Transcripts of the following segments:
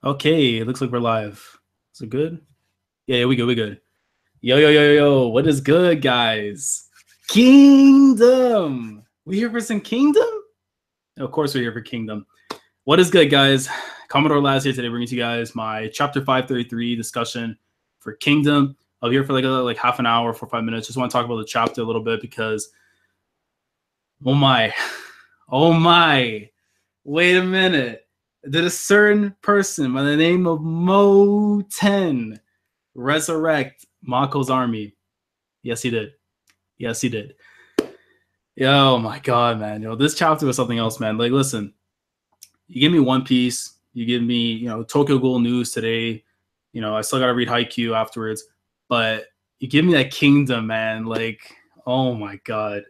Okay, it looks like we're live. Is it good? Yeah, we good. We good. Yo. What is good, guys? Kingdom. We here for some Kingdom? Of course, we're here for Kingdom. What is good, guys? Commodore Laz here today, bringing to you guys my Chapter 533 discussion for Kingdom. I'll be here for like half an hour, 5 minutes. Just want to talk about the chapter a little bit because, oh my, wait a minute. Did a certain person by the name of Mouten resurrect Mako's army? Yes, he did. Yes, he did. Oh my god, man. This chapter was something else, man. Like, listen, you give me One Piece, you give me, Tokyo Ghoul news today. I still gotta read Haikyuu afterwards, but you give me that Kingdom, man. Like, oh my god.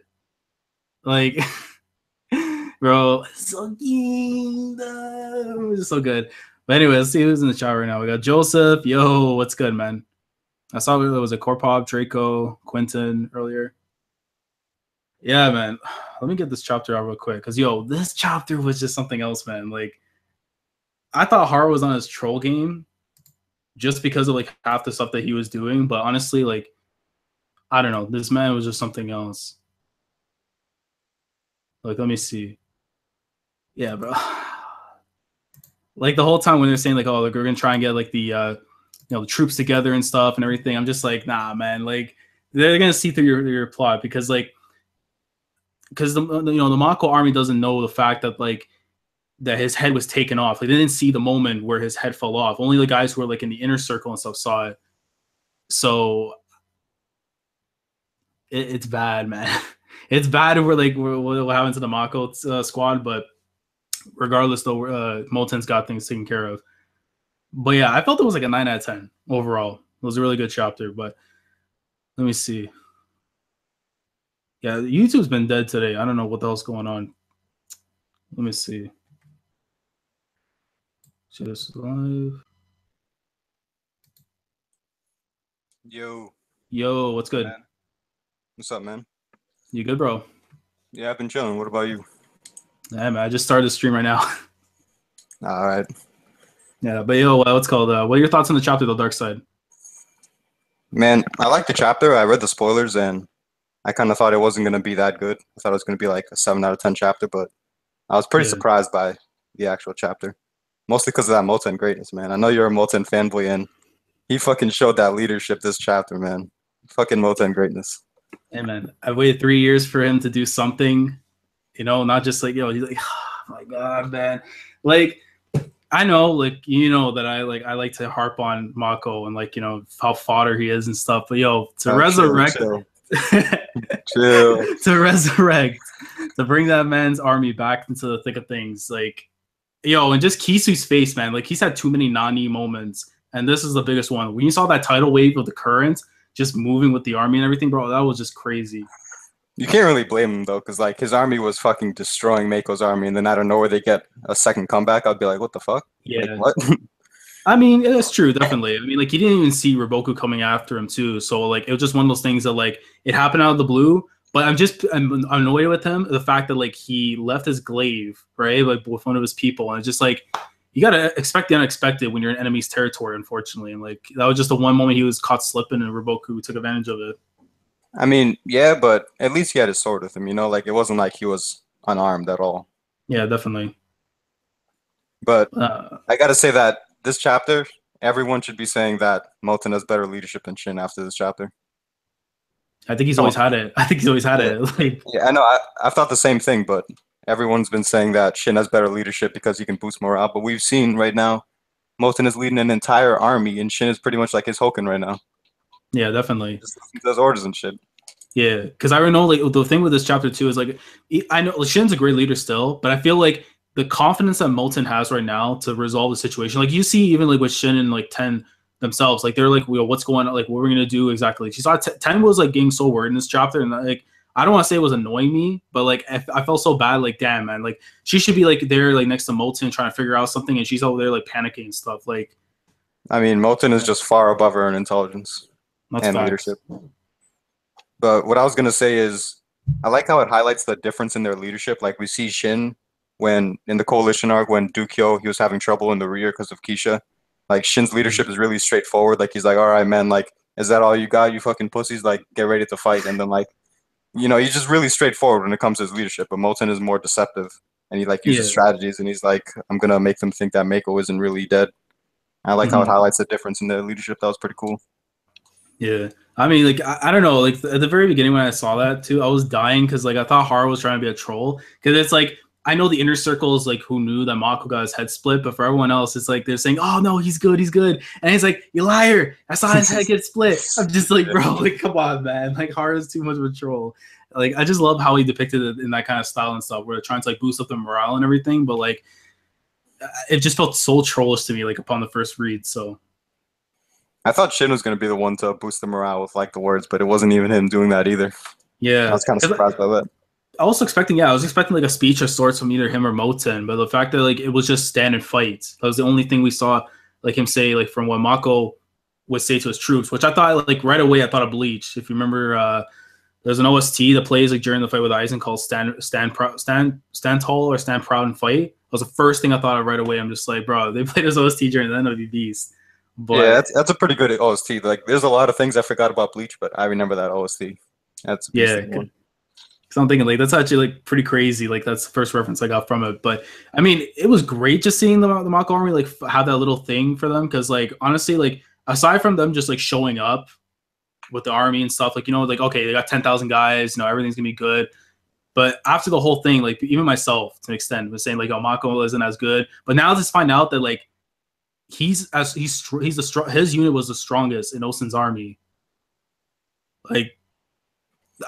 Like bro, so Kingdom. It's so good. But anyway, let's see who's in the chat right now. We got Joseph. Yo, what's good, man? I saw there was a Corpop, Draco, Quentin earlier. Yeah, man. Let me get this chapter out real quick. Because, this chapter was just something else, man. Like, I thought Hara was on his troll game just because of, like, half the stuff that he was doing. But honestly, like, I don't know. This man was just something else. Like, let me see. Yeah, bro. Like, the whole time when they're saying, like, oh, like, we're going to try and get, like, the troops together and stuff and everything, I'm just like, nah, man. Like, they're going to see through your plot because the Mako army doesn't know the fact that, like, that his head was taken off. Like, they didn't see the moment where his head fell off. Only the guys who were, like, in the inner circle and stuff saw it. So it's bad, man. It's bad if what happened to the Mako squad, but regardless, though, Mouten's got things taken care of. But yeah, I felt it was like a 9 out of 10 overall. It was a really good chapter, but let me see. Yeah, YouTube's been dead today. I don't know what the hell's going on. Let me see. Share this live. Yo, what's good? Man. What's up, man? You good, bro? Yeah, I've been chilling. What about you? Yeah, man, I just started the stream right now. All right. Yeah, but what's called? What are your thoughts on the chapter, The Dark Side? Man, I like the chapter. I read the spoilers, and I kind of thought it wasn't going to be that good. I thought it was going to be like a 7 out of 10 chapter, but I was pretty surprised by the actual chapter. Mostly because of that Mouten greatness, man. I know you're a Mouten fanboy, and he fucking showed that leadership this chapter, man. Fucking Mouten greatness. Hey, man, I waited 3 years for him to do something, not just like, he's like, oh my God, man. Like, I know, like, that I like to harp on Mako and, like, how fodder he is and stuff, but to resurrect chill. To resurrect, to bring that man's army back into the thick of things, like, and just Kisu's face, man. Like, he's had too many Nani moments, and this is the biggest one. When you saw that tidal wave of the currents just moving with the army and everything, bro, that was just crazy. You can't really blame him, though, because, like, his army was fucking destroying Mako's army, and then out of nowhere they get a second comeback. I'd be like, what the fuck? Yeah. Like, what? I mean, that's true, definitely. I mean, like, he didn't even see Riboku coming after him, too. So, like, it was just one of those things that, like, it happened out of the blue. But I'm annoyed with him. The fact that, like, he left his glaive, right, like, with one of his people. And it's just, like, you got to expect the unexpected when you're in enemy's territory, unfortunately. And, like, that was just the one moment he was caught slipping, and Riboku took advantage of it. I mean, yeah, but at least he had his sword with him, like, it wasn't like he was unarmed at all. Yeah, definitely. But I got to say that this chapter, everyone should be saying that Mouten has better leadership than Shin after this chapter. I think he's always had it. Like, yeah, I know. I've thought the same thing, but everyone's been saying that Shin has better leadership because he can boost morale. But we've seen right now, Mouten is leading an entire army, and Shin is pretty much like his Hoken right now. Yeah, definitely. Just does orders and shit. Yeah, because I know, like, the thing with this chapter too is, like, I know Shin's a great leader still, but I feel like the confidence that Mouten has right now to resolve the situation, like, you see even, like, with Shin and, like, Ten themselves, like, they're like, what's going on, like, what we're gonna do exactly. She saw Ten was, like, getting so worried in this chapter, and, like, I don't want to say it was annoying me, but, like, I felt so bad, like, damn, man, like, she should be, like, there, like, next to Mouten trying to figure out something, and she's over there, like, panicking and stuff. Like, I mean, Mouten is just far above her in intelligence and leadership. But what I was gonna say is, I like how it highlights the difference in their leadership. Like, we see Shin when in the coalition arc when Dukyo he was having trouble in the rear because of Kisha. Like Shin's leadership is really straightforward. Like he's like, all right, man, like is that all you got, you fucking pussies? Like get ready to fight. And then like he's just really straightforward when it comes to his leadership. But Moten is more deceptive, and he like uses Yeah. strategies, and he's like, I'm gonna make them think that Mako isn't really dead. I like how it highlights the difference in their leadership. That was pretty cool. Yeah. I mean, like, I don't know. Like, at the very beginning when I saw that, too, I was dying because, like, I thought Haru was trying to be a troll. Because it's like, I know the inner circles, like, who knew that Mako got his head split. But for everyone else, it's like, they're saying, oh, no, he's good, he's good. And he's like, you liar. I saw his head get split. I'm just like, bro, like, come on, man. Like, Haru's too much of a troll. Like, I just love how he depicted it in that kind of style and stuff, where they're trying to, like, boost up the morale and everything. But, like, it just felt so trollish to me, like, upon the first read, so... I thought Shin was going to be the one to boost the morale with like the words, but it wasn't even him doing that either. Yeah, I was kind of surprised by that. I was expecting like a speech of sorts from either him or Moten, but the fact that like it was just stand and fight, that was the only thing we saw like him say, like from what Mako would say to his troops, which I thought like right away I thought of Bleach. If you remember, there's an OST that plays like during the fight with Aizen called Stand Tall or Stand Proud and Fight. That was the first thing I thought of right away. I'm just like, bro, they played this OST during the end of the Beast. But yeah, that's a pretty good OST. Like, there's a lot of things I forgot about Bleach, but I remember that OST. That's yeah. Because I'm thinking like that's actually like pretty crazy. Like that's the first reference I got from it. But I mean, it was great just seeing the Mako army like have that little thing for them. Because like honestly, like aside from them just like showing up with the army and stuff, like like okay, they got 10,000 guys. Everything's gonna be good. But after the whole thing, like even myself to an extent was saying like, oh, Mako isn't as good. But now just find out that like. His unit was the strongest in Osen's army. Like,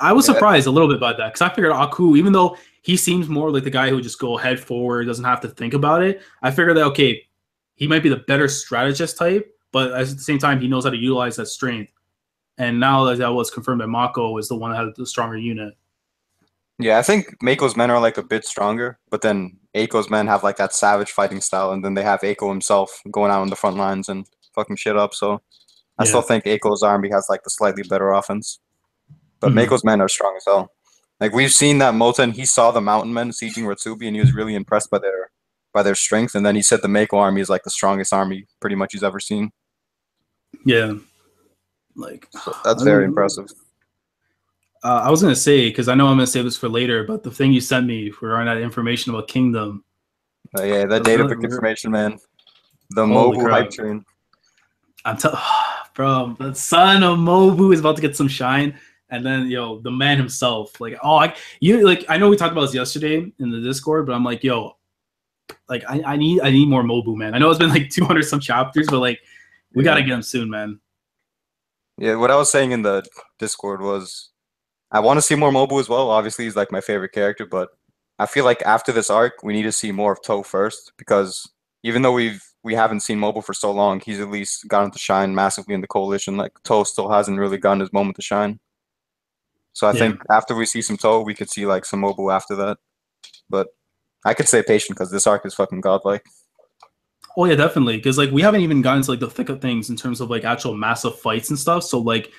I was surprised a little bit by that because I figured Aku, even though he seems more like the guy who would just go head forward, doesn't have to think about it. I figured that okay, he might be the better strategist type, but at the same time, he knows how to utilize that strength. And now that was confirmed that Mako is the one that had the stronger unit. Yeah, I think Mako's men are like a bit stronger, but then Eiko's men have like that savage fighting style, and then they have Eiko himself going out on the front lines and fucking shit up. So I still think Eiko's army has like the slightly better offense, but Mako's men are strong as hell. Like we've seen that Moten, he saw the Mountain Men sieging Ratsubi, and he was really impressed by their strength. And then he said the Mako army is like the strongest army pretty much he's ever seen. Yeah, like so that's very impressive. I was gonna say because I know I'm gonna save this for later, but the thing you sent me for that information about Kingdom. Yeah, that Databook information, man. The Mobu hype train. Bro, the son of Mobu is about to get some shine, and then the man himself, like, I know we talked about this yesterday in the Discord, but I'm like, like I need more Mobu, man. I know it's been like 200 some chapters, but like we gotta get him soon, man. Yeah, what I was saying in the Discord was. I want to see more Mobu as well. Obviously, he's like my favorite character, but I feel like after this arc, we need to see more of Toe first because even though we haven't seen Mobu for so long, he's at least gotten to shine massively in the coalition. Like Toe still hasn't really gotten his moment to shine. So I think after we see some Toe, we could see like some Mobu after that. But I could stay patient because this arc is fucking godlike. Oh yeah, definitely. Because like we haven't even gotten to like the thick of things in terms of like actual massive fights and stuff. So like.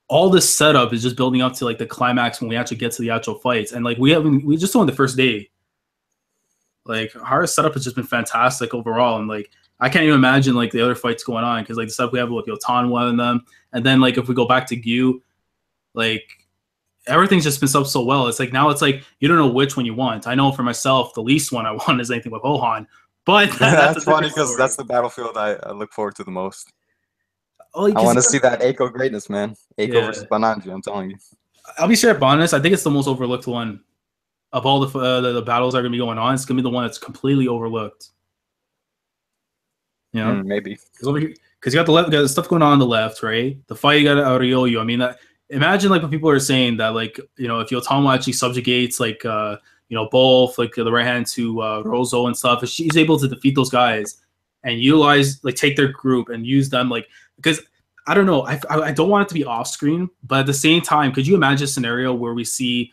All this setup is just building up to like the climax when we actually get to the actual fights, and like we just on the first day. Like Haru's setup has just been fantastic overall, and like I can't even imagine like the other fights going on because like the setup we have with Yotanwa and them, and then like if we go back to Gyu, like everything's just been set up so well. It's like now it's like you don't know which one you want. I know for myself the least one I want is anything with Ohan, but that's funny because that's the battlefield I look forward to the most. I want to see that Eiko greatness, man. Eiko versus Bananji, I'm telling you. I'll be straight up honest. I think it's the most overlooked one of all the battles that are going to be going on. It's going to be the one that's completely overlooked. Maybe. Because you got the stuff going on the left, right? The fight you got at Ryoyu. I mean, imagine like what people are saying that like, if Yotanwa actually subjugates like, both like the right hand to Rozo and stuff, if she's able to defeat those guys and utilize, like take their group and use them like, because I don't know, I don't want it to be off screen, but at the same time, could you imagine a scenario where we see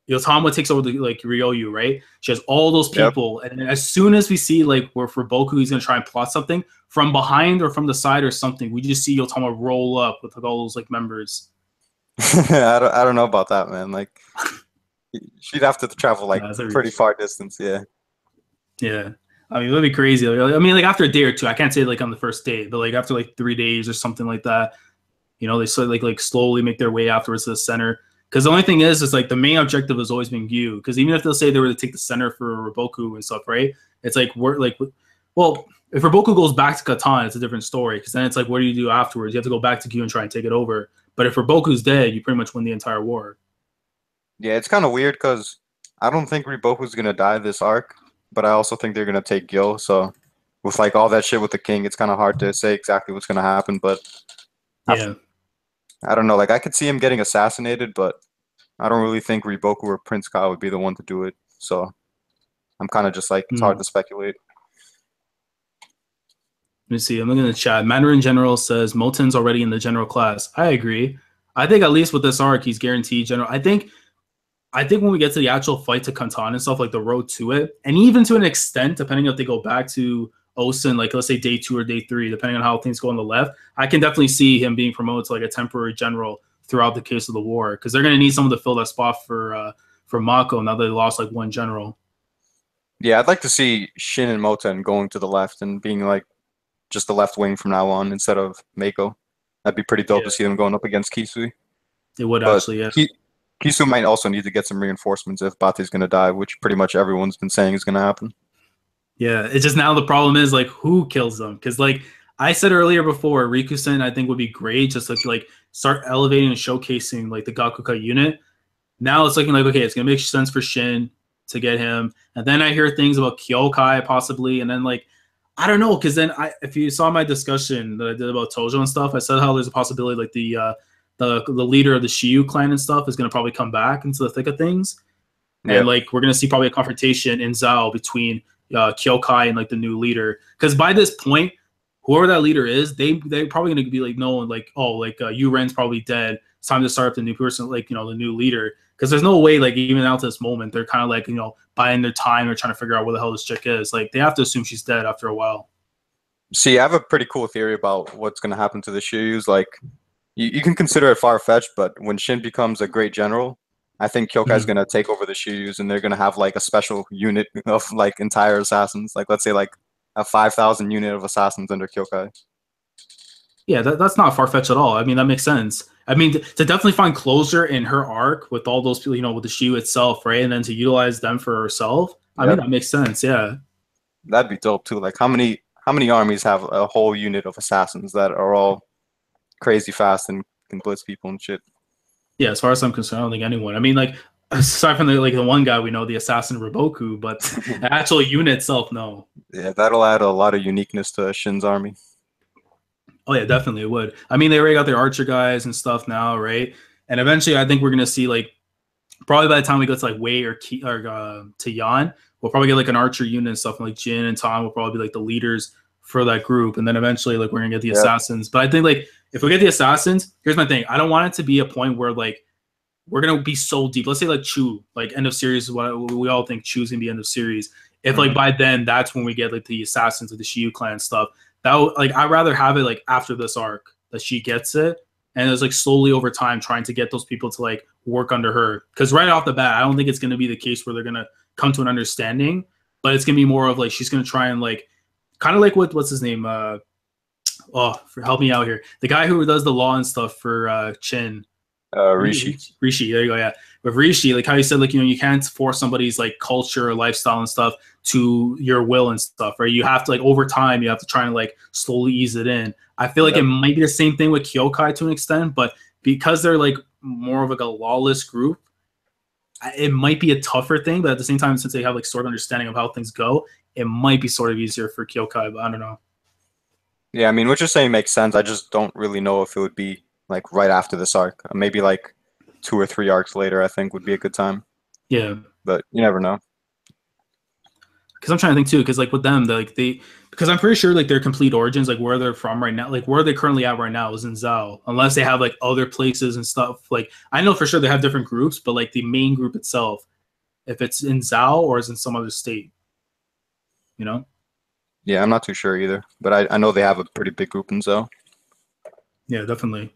Yotanwa takes over the like Ryoyu, right? She has all those people, and then as soon as we see like where for Boku he's gonna try and plot something from behind or from the side or something, we just see Yotanwa roll up with like, all those like members. I don't know about that, man. Like she'd have to travel like pretty far distance, yeah. Yeah. I mean, it'd be crazy. I mean, like after a day or two, I can't say like on the first day, but like after like 3 days or something like that, they sort of like slowly make their way afterwards to the center. Because the only thing is like the main objective has always been Gyu. Because even if they'll say they were to take the center for Roboku and stuff, right? It's like we're like, well, if Roboku goes back to Catan, it's a different story. Because then it's like, what do you do afterwards? You have to go back to Gyu and try and take it over. But if Roboku's dead, you pretty much win the entire war. Yeah, it's kind of weird because I don't think Riboku's gonna die this arc, but I also think they're gonna take Gil. So with like all that shit with the king, it's kind of hard to say exactly what's gonna happen. But I, Yeah. I don't know. Like I could see him getting assassinated, but I don't really think Riboku or Prince Kai would be the one to do it. So I'm kind of just like it's hard Mm. to speculate. Let me see. I'm looking at the chat. Mandarin General says Moten's already in the general class. I agree. I think at least with this arc, he's guaranteed general. I think when we get to the actual fight to Kantan and stuff, like the road to it, and even to an extent, depending if they go back to Osen, like let's say day 2 or day 3, depending on how things go on the left, I can definitely see him being promoted to like a temporary general throughout the case of the war because they're going to need someone to fill that spot for Mako now that they lost like one general. Yeah, I'd like to see Shin and Moten going to the left and being like just the left wing from now on instead of Mako. That'd be pretty dope Yeah, to see them going up against Kisui. it would But actually. Yeah. Kisu might also need to get some reinforcements if Bate's going to die, which pretty much everyone's been saying is going to happen. Yeah, it's just now the problem is like who kills them because like I said earlier before, Rikusen I think would be great just like start elevating and showcasing like the Gakuka unit. Now it's looking like okay, it's gonna make sense for Shin to get him, and then I hear things about Kyokai possibly, and then like I don't know because then if you saw my discussion that I did about Tojo and stuff, I said how there's a possibility like the leader of the Shiyu clan and stuff is gonna probably come back into the thick of things. Yeah. And like we're gonna see probably a confrontation in Zao between Kyokai and like the new leader. Because by this point, whoever that leader is, they're probably gonna be like knowing like oh like Yu Ren's probably dead. It's time to start up the new person like the new leader. Because there's no way like even out to this moment they're kind of like buying their time or trying to figure out where the hell this chick is. Like they have to assume she's dead after a while. See, I have a pretty cool theory about what's going to happen to the Shiryus. Like, you can consider it far-fetched, but when Shin becomes a great general, I think Kyokai's Mhm. going to take over the Shiryus, and they're going to have like a special unit of like entire assassins. Like, let's say like a 5,000 unit of assassins under Kyokai. Yeah, that's not far fetched at all. I mean, that makes sense. I mean, to definitely find closure in her arc with all those people, with the Shiyu itself, right? And then to utilize them for herself. I mean, Yep, that makes sense. Yeah. that'd be dope too. Like, how many armies have a whole unit of assassins that are all crazy fast and can blitz people and shit? Yeah, as far as I'm concerned, I don't think anyone. I mean, like aside from the one guy we know, the assassin Roboku, but the actual unit itself, no. Yeah, that'll add a lot of uniqueness to Shin's army. Oh yeah, definitely it would. I mean, they already got their archer guys and stuff now, right? And eventually, I think we're gonna see like probably by the time we go to like Wei or to Yan, we'll probably get like an archer unit and stuff. And, like Jin and Tom will probably be like the leaders for that group, and then eventually like we're gonna get the Yep. assassins. But I think like if we get the assassins, here's my thing: I don't want it to be a point where like we're gonna be so deep. Let's say like Chu, like end of series is what we all think Chu's gonna be end of series. If like Mhm. by then that's when we get like the assassins of the Shiyu clan stuff. Like I'd rather have it like after this arc that she gets it and it's like slowly over time trying to get those people to like work under her. Because right off the bat, I don't think it's gonna be the case where they're gonna come to an understanding, but it's gonna be more of like she's gonna try and like kind of like what's his name? Help me out here. The guy who does the law and stuff for Chin. Rishi. Rishi, there you go. Yeah, with Rishi, like how you said, like you can't force somebody's like culture or lifestyle and stuff to your will and stuff, right? You have to like over time, you have to try and like slowly ease it in. I feel like it Yep. might be the same thing with Kyokai to an extent, but because they're like more of like a lawless group, it might be a tougher thing. But at the same time, since they have like sort of understanding of how things go, it might be sort of easier for Kyokai. But I don't know. Yeah, I mean, what you're saying makes sense. I just don't really know if it would be like right after this arc. Maybe like 2 or 3 arcs later, I think would be a good time. Yeah, But you never know. because I'm trying to think too, because like with them, because I'm pretty sure like their complete origins, like where they're from right now, like where they're currently at right now is in Zao, unless they have like other places and stuff. Like I know for sure they have different groups, but like the main group itself, if it's in Zao or is in some other state, you know? Yeah, I'm not too sure either. But I know they have a pretty big group in Zoe. Yeah, definitely.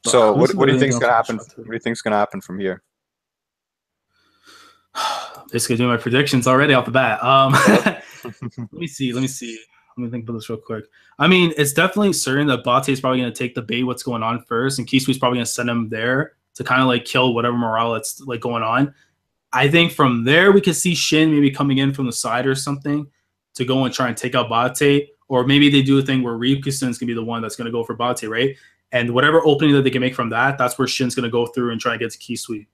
So Let me see if what do you there's anything think's else gonna in the happen? chat What too. do you think's gonna happen from here? Basically doing my predictions already off the bat. Let me see. Let me think about this real quick. I mean, it's definitely certain that Bate is probably going to take the bait what's going on first, and Kisui's probably going to send him there to kind of like kill whatever morale that's like going on. I think from there we could see Shin maybe coming in from the side or something to go and try and take out Bate, or maybe they do a thing where Rikusen's going to be the one that's going to go for Bate, right? And whatever opening that they can make from that, that's where Shin's going to go through and try and get to Kisui.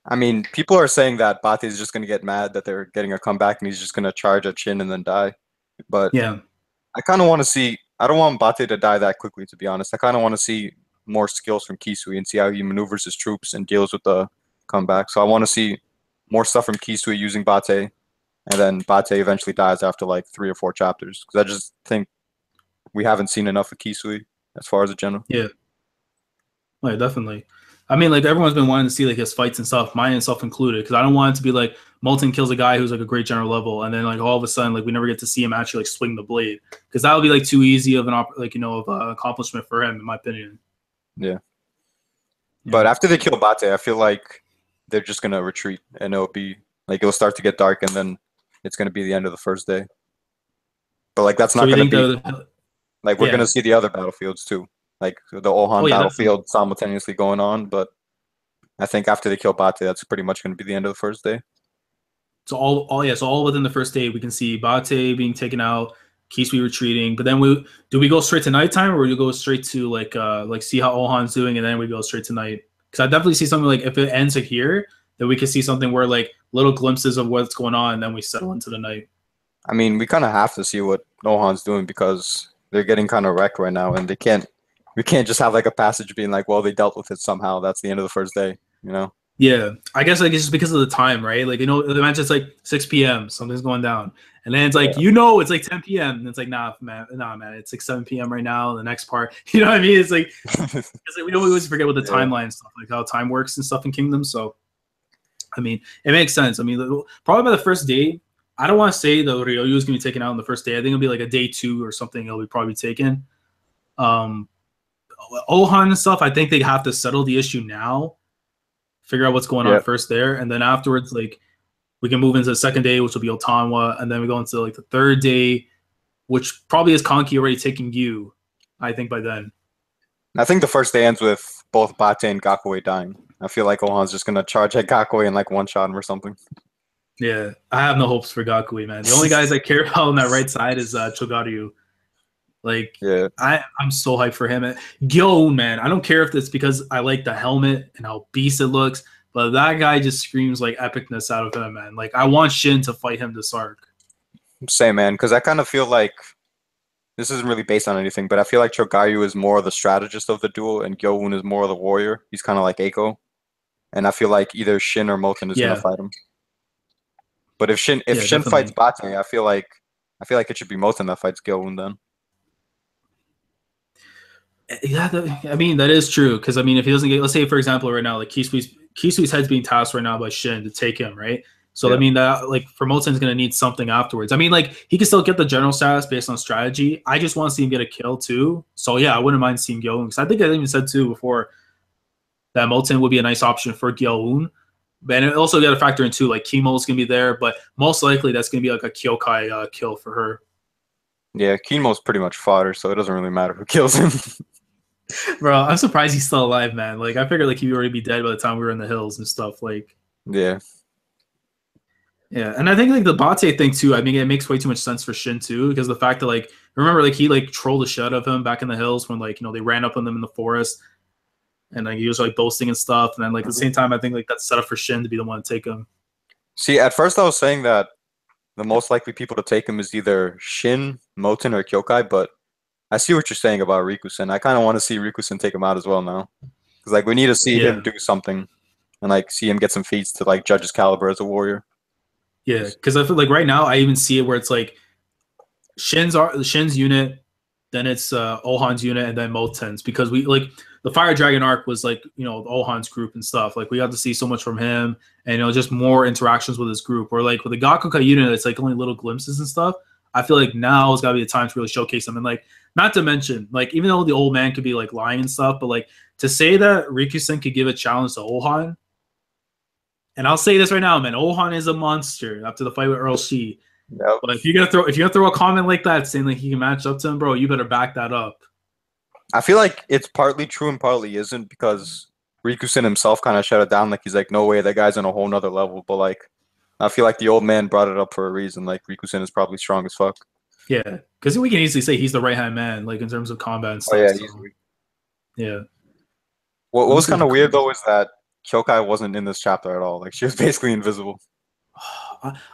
I mean, people are saying that Bate is just going to get mad that they're getting a comeback and he's just going to charge at Shin and then die. But yeah, I kind of want to see. I don't want Bate to die that quickly, to be honest. I kind of want to see more skills from Kisui and see how he maneuvers his troops and deals with the comeback. So I want to see more stuff from Kisui using Bate, and then Bate eventually dies after like 3 or 4 chapters. Because I just think we haven't seen enough of Kisui as far as a general. Yeah, like definitely. I mean, like everyone's been wanting to see like his fights and stuff, mine and self included, because I don't want it to be like Mouten kills a guy who's like a great general level, and then like all of a sudden like we never get to see him actually like swing the blade, because that would be like too easy of an accomplishment for him, in my opinion. Yeah. But after they kill Bate, I feel like they're just gonna retreat, and it'll start to get dark, and then it's gonna be the end of the first day. But like that's not gonna be like we're gonna see the other battlefields too. Like the Ohan battlefield simultaneously going on, but I think after they kill Bate, that's pretty much going to be the end of the first day. So all within the first day, we can see Bate being taken out, Kisui retreating. But then do we go straight to nighttime, or do we go straight to like see how Ohan's doing, and then we go straight to night? Because I definitely see something like if it ends here, then we can see something where like little glimpses of what's going on, and then we settle into the night. I mean, we kind of have to see what Ohan's doing because they're getting kind of wrecked right now, and we can't just have like a passage being like, well, they dealt with it somehow. That's the end of the first day, you know? Yeah. I guess like it's just because of the time, right? Like, the match is like 6 p.m. Something's going down. And then it's like, it's like 10 p.m. And it's like, nah, man. It's like 7 p.m. right now. The next part, you know what I mean? It's like, we don't always forget with the timeline stuff, like how time works and stuff in Kingdom. So, I mean, it makes sense. I mean, probably by the first day, I don't want to say that Ryoyu is going to be taken out on the first day. I think it'll be like a day 2 or something. It'll be probably taken. Ohan and stuff, I think they have to settle the issue now, figure out what's going on first there, and then afterwards, like we can move into the second day, which will be Otanwa, and then we go into like the third day, which probably is Kanki already taking you, I think, by then. I think the first day ends with both Bate and Gakue dying. I feel like Ohan's just gonna charge at Gakue and like one shot him or something. Yeah, I have no hopes for Gakue, man. The only guys I care about on that right side is Chogaryu. Like, I'm so hyped for him. Gyo, man, I don't care if it's because I like the helmet and how beast it looks, but that guy just screams like epicness out of him, man. Like, I want Shin to fight him this arc. Same, man, because I kind of feel like this isn't really based on anything, but I feel like Chogaryu is more the strategist of the duel, and Gyo-un is more the warrior. He's kind of like Eiko, and I feel like either Shin or Mouten is gonna fight him. But if Shin fights Bate, I feel like it should be Mouten that fights Gyo-un then. Yeah, I mean, that is true. Because, I mean, if he doesn't get, let's say, for example, right now, like Kisui's head's being tasked right now by Shin to take him, right? So, I mean, that, like, for Moten's going to need something afterwards. I mean, like, he can still get the general status based on strategy. I just want to see him get a kill, too. So, yeah, I wouldn't mind seeing Gyo-un. Because I think I even said, too, before that Mouten would be a nice option for Gyo-un. But it also got to factor in, too, like, Kimo's going to be there. But most likely, that's going to be, like, a Kyokai kill for her. Yeah, Kimo's pretty much fodder, so it doesn't really matter who kills him. Bro, I'm surprised he's still alive, man. Like, I figured like he'd already be dead by the time we were in the hills and stuff. Like, yeah, and I think like the Bate thing too. I mean, it makes way too much sense for Shin too, because the fact that like remember like he like trolled the shit out of him back in the hills when like they ran up on them in the forest, and like he was like boasting and stuff. And then like at the same time, I think like that's set up for Shin to be the one to take him. See, at first I was saying that the most likely people to take him is either Shin, Mouten, or Kyokai, but I see what you're saying about Rikusen. I kind of want to see Rikusen take him out as well now. Because, like, we need to see him do something and, like, see him get some feats to, like, judge his caliber as a warrior. Yeah, because I feel like right now I even see it where it's, like, Shin's unit, then it's Ohan's unit, and then Mouten's. Because we, like, the Fire Dragon arc was, like, Ohan's group and stuff. Like, we got to see so much from him and, just more interactions with his group. Or, like, with the Gakukai unit, it's, like, only little glimpses and stuff. I feel like now has got to be the time to really showcase them. And, like, not to mention, like, even though the old man could be, like, lying and stuff, but, like, to say that Rikusen could give a challenge to Ohan, And I'll say this right now, man. Ohan is a monster after the fight with Earl Shi. Yep. But if you're gonna throw a comment like that saying like he can match up to him, bro, you better back that up. I feel like it's partly true and partly isn't because Rikusen himself kind of shut it down. Like he's like, no way, that guy's on a whole nother level. But like, I feel like the old man brought it up for a reason. Like Rikusen is probably strong as fuck. Yeah, because we can easily say he's the right hand man, like in terms of combat and stuff. Oh yeah, so, easily. Yeah. What was kind of weird though is that Kyokai wasn't in this chapter at all. Like she was basically invisible.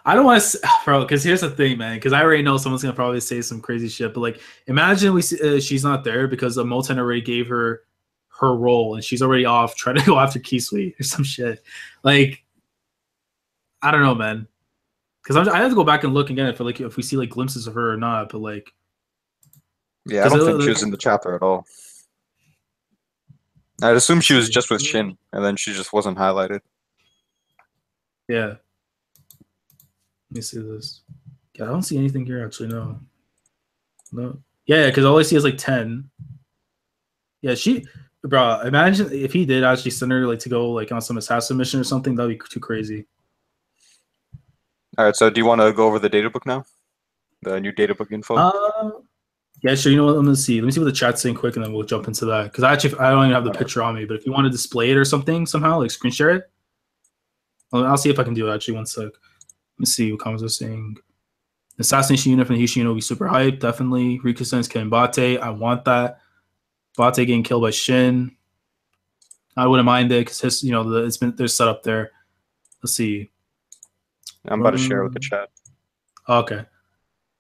I don't want to, bro. Because here's the thing, man. Because I already know someone's gonna probably say some crazy shit. But like, imagine we see, she's not there because Mouten already gave her role, and she's already off trying to go after Kisui or some shit. Like, I don't know, man. Because I have to go back and look again for like if we see like glimpses of her or not. But like, yeah, I don't think she was in the chapter at all. I'd assume she was just with Shin, and then she just wasn't highlighted. Yeah. Let me see this. Yeah, I don't see anything here actually. No. Yeah, because all I see is like 10. Yeah, bro. Imagine if he did actually send her like to go like on some assassin mission or something. That'd be too crazy. All right, so do you want to go over the databook now? The new databook info? Yeah, sure. You know what? Let me see what the chat's saying quick, and then we'll jump into that. Because I don't even have the picture on me. But if you want to display it or something somehow, like screen share it, I'll see if I can do it. Actually, one sec. Let me see what comments are saying. Assassination unit from Hishino will be super hype. Definitely. Rikusen's killing Bate. I want that. Bate getting killed by Shin. I wouldn't mind it because his, they're set up there. Let's see. I'm about to share with the chat. Okay.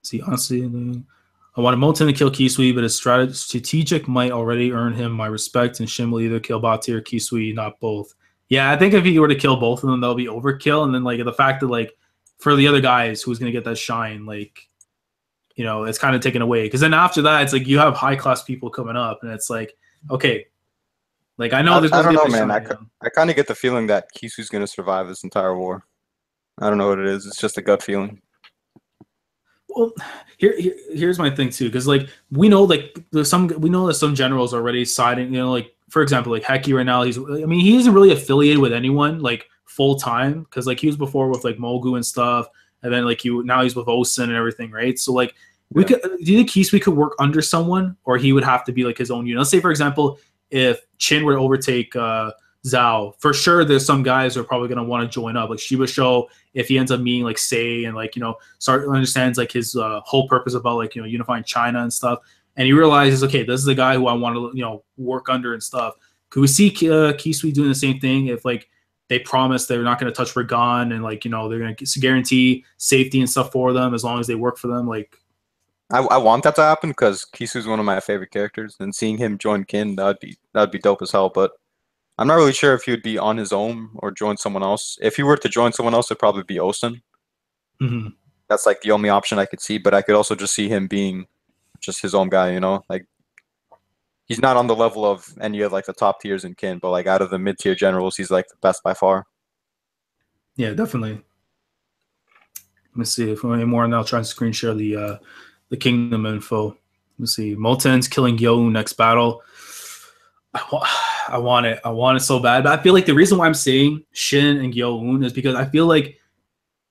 See, honestly, I wanted Mouten to kill Kisui, but his strategic might already earn him my respect, and Shin will either kill Bate or Kisui, not both. Yeah, I think if he were to kill both of them, that'll be overkill. And then like the fact that like for the other guys who's gonna get that shine, like it's kind of taken away. Because then after that, it's like you have high class people coming up, and it's like, okay, like I know there's. I don't know, man. I kind of get the feeling that Kisu's gonna survive this entire war. I don't know what it is. It's just a gut feeling. Well, here's my thing too, because like we know that some generals are already siding. Like for example, like Heki right now, he isn't really affiliated with anyone like full time because like he was before with like Mogu and stuff, and then like now he's with Osen and everything, right? So like do you think Kisui could work under someone, or he would have to be like his own unit? Let's say for example, if Chin were to overtake Zhao, for sure there's some guys who are probably gonna want to join up, like Shiba Show, if he ends up meeting like Sei and like start understands like his whole purpose about like unifying China and stuff, and he realizes, okay, this is the guy who I want to work under and stuff. Could we see Kisui doing the same thing if like they promise they're not going to touch Ragon and like they're going to guarantee safety and stuff for them as long as they work for them? Like I want that to happen because Kisu's one of my favorite characters, and seeing him join Kin, that'd be dope as hell. But I'm not really sure if he would be on his own or join someone else. If he were to join someone else, it'd probably be Osen. Mm-hmm. That's like the only option I could see, but I could also just see him being just his own guy, like he's not on the level of any of like the top tiers in Kin, but like out of the mid-tier generals, he's like the best by far. Yeah, definitely. Let me see if any more, and I'll try and screen share the kingdom info. Let me see. Mouten's killing Yo next battle. I want it. I want it so bad. But I feel like the reason why I'm saying Shin and Gyo-un is because I feel like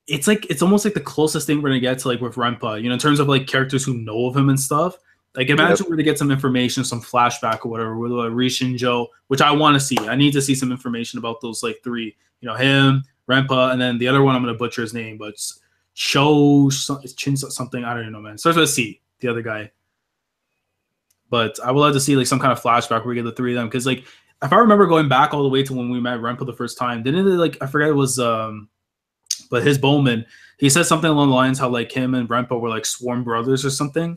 it's almost like the closest thing we're gonna get to like with Renpa, in terms of like characters who know of him and stuff. Like imagine we're gonna get some information, some flashback or whatever with Rishinjo, which I want to see. I need to see some information about those like three. Him, Renpa, and then the other one I'm gonna butcher his name, but Chin something. I don't even know, man. Starts with a C. The other guy. But I would love to see like some kind of flashback where we get the three of them, because like if I remember going back all the way to when we met Renpa the first time, didn't it like I forget it was but his Bowman, he said something along the lines how like him and Renpa were like sworn brothers or something.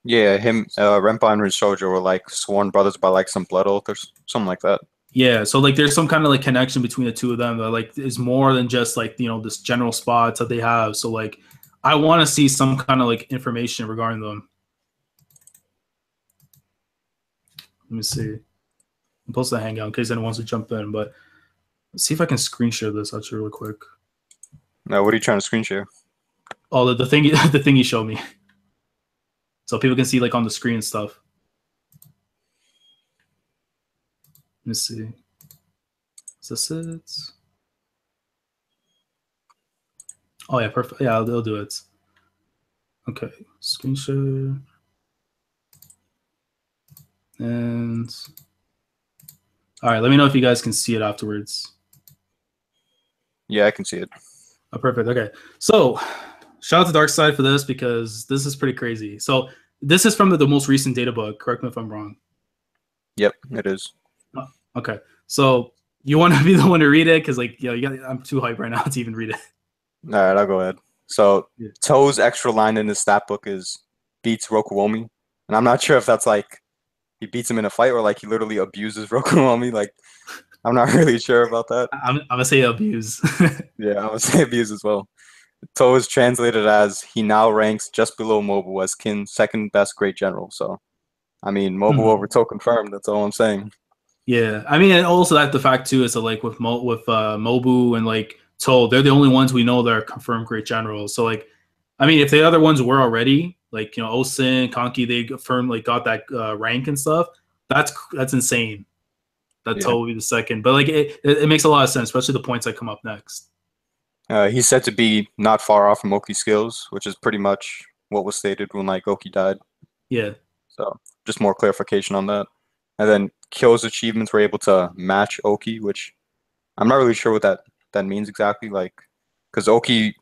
Yeah, him, Renpa and Rinsojo were like sworn brothers by like some blood oath or something like that. Yeah, so like there's some kind of like connection between the two of them that like is more than just like this general spots that they have. So like I want to see some kind of like information regarding them. Let me see. I'm post the hangout in case anyone wants to jump in, but let's see if I can screen share this actually really quick. Now, what are you trying to screen share? Oh, the thing the thing you showed me, so people can see like on the screen and stuff. Let me see. Is this it? Oh yeah, perfect. Yeah, they'll do it. Okay, screenshot and all right. Let me know if you guys can see it afterwards. Yeah, I can see it. Oh, perfect. Okay, so shout out to Darkside for this because this is pretty crazy. So this is from the most recent data book. Correct me if I'm wrong. Yep, it is. Okay, so you want to be the one to read it because like I'm too hyped right now to even read it. All right, I'll go ahead. So Yeah. Toe's extra line in his stat book is beats Rokuomi, and I'm not sure if that's like he beats him in a fight or like he literally abuses Rokuomi. Like I'm not really sure about that. I'm gonna say abuse. Yeah, I would say abuse as well. Toe is translated as he now ranks just below Mobu as Kin's second best great general. So I mean, Mobu over Toe confirmed. That's all I'm saying. Yeah, I mean, and also that the fact too is that like with Mobu and like Toll, they're the only ones we know that are confirmed great generals. So like, I mean, if the other ones were already like Osin, Konki, they confirmed like got that rank and stuff. That's insane. That Yeah. Toll will be the second, but like it makes a lot of sense, especially the points that come up next. He's said to be not far off from Oki's skills, which is pretty much what was stated when like Oki died. Yeah, So just more clarification on that. And then Kyo's achievements were able to match Oki, which I'm not really sure what that means exactly. Like, because Oki,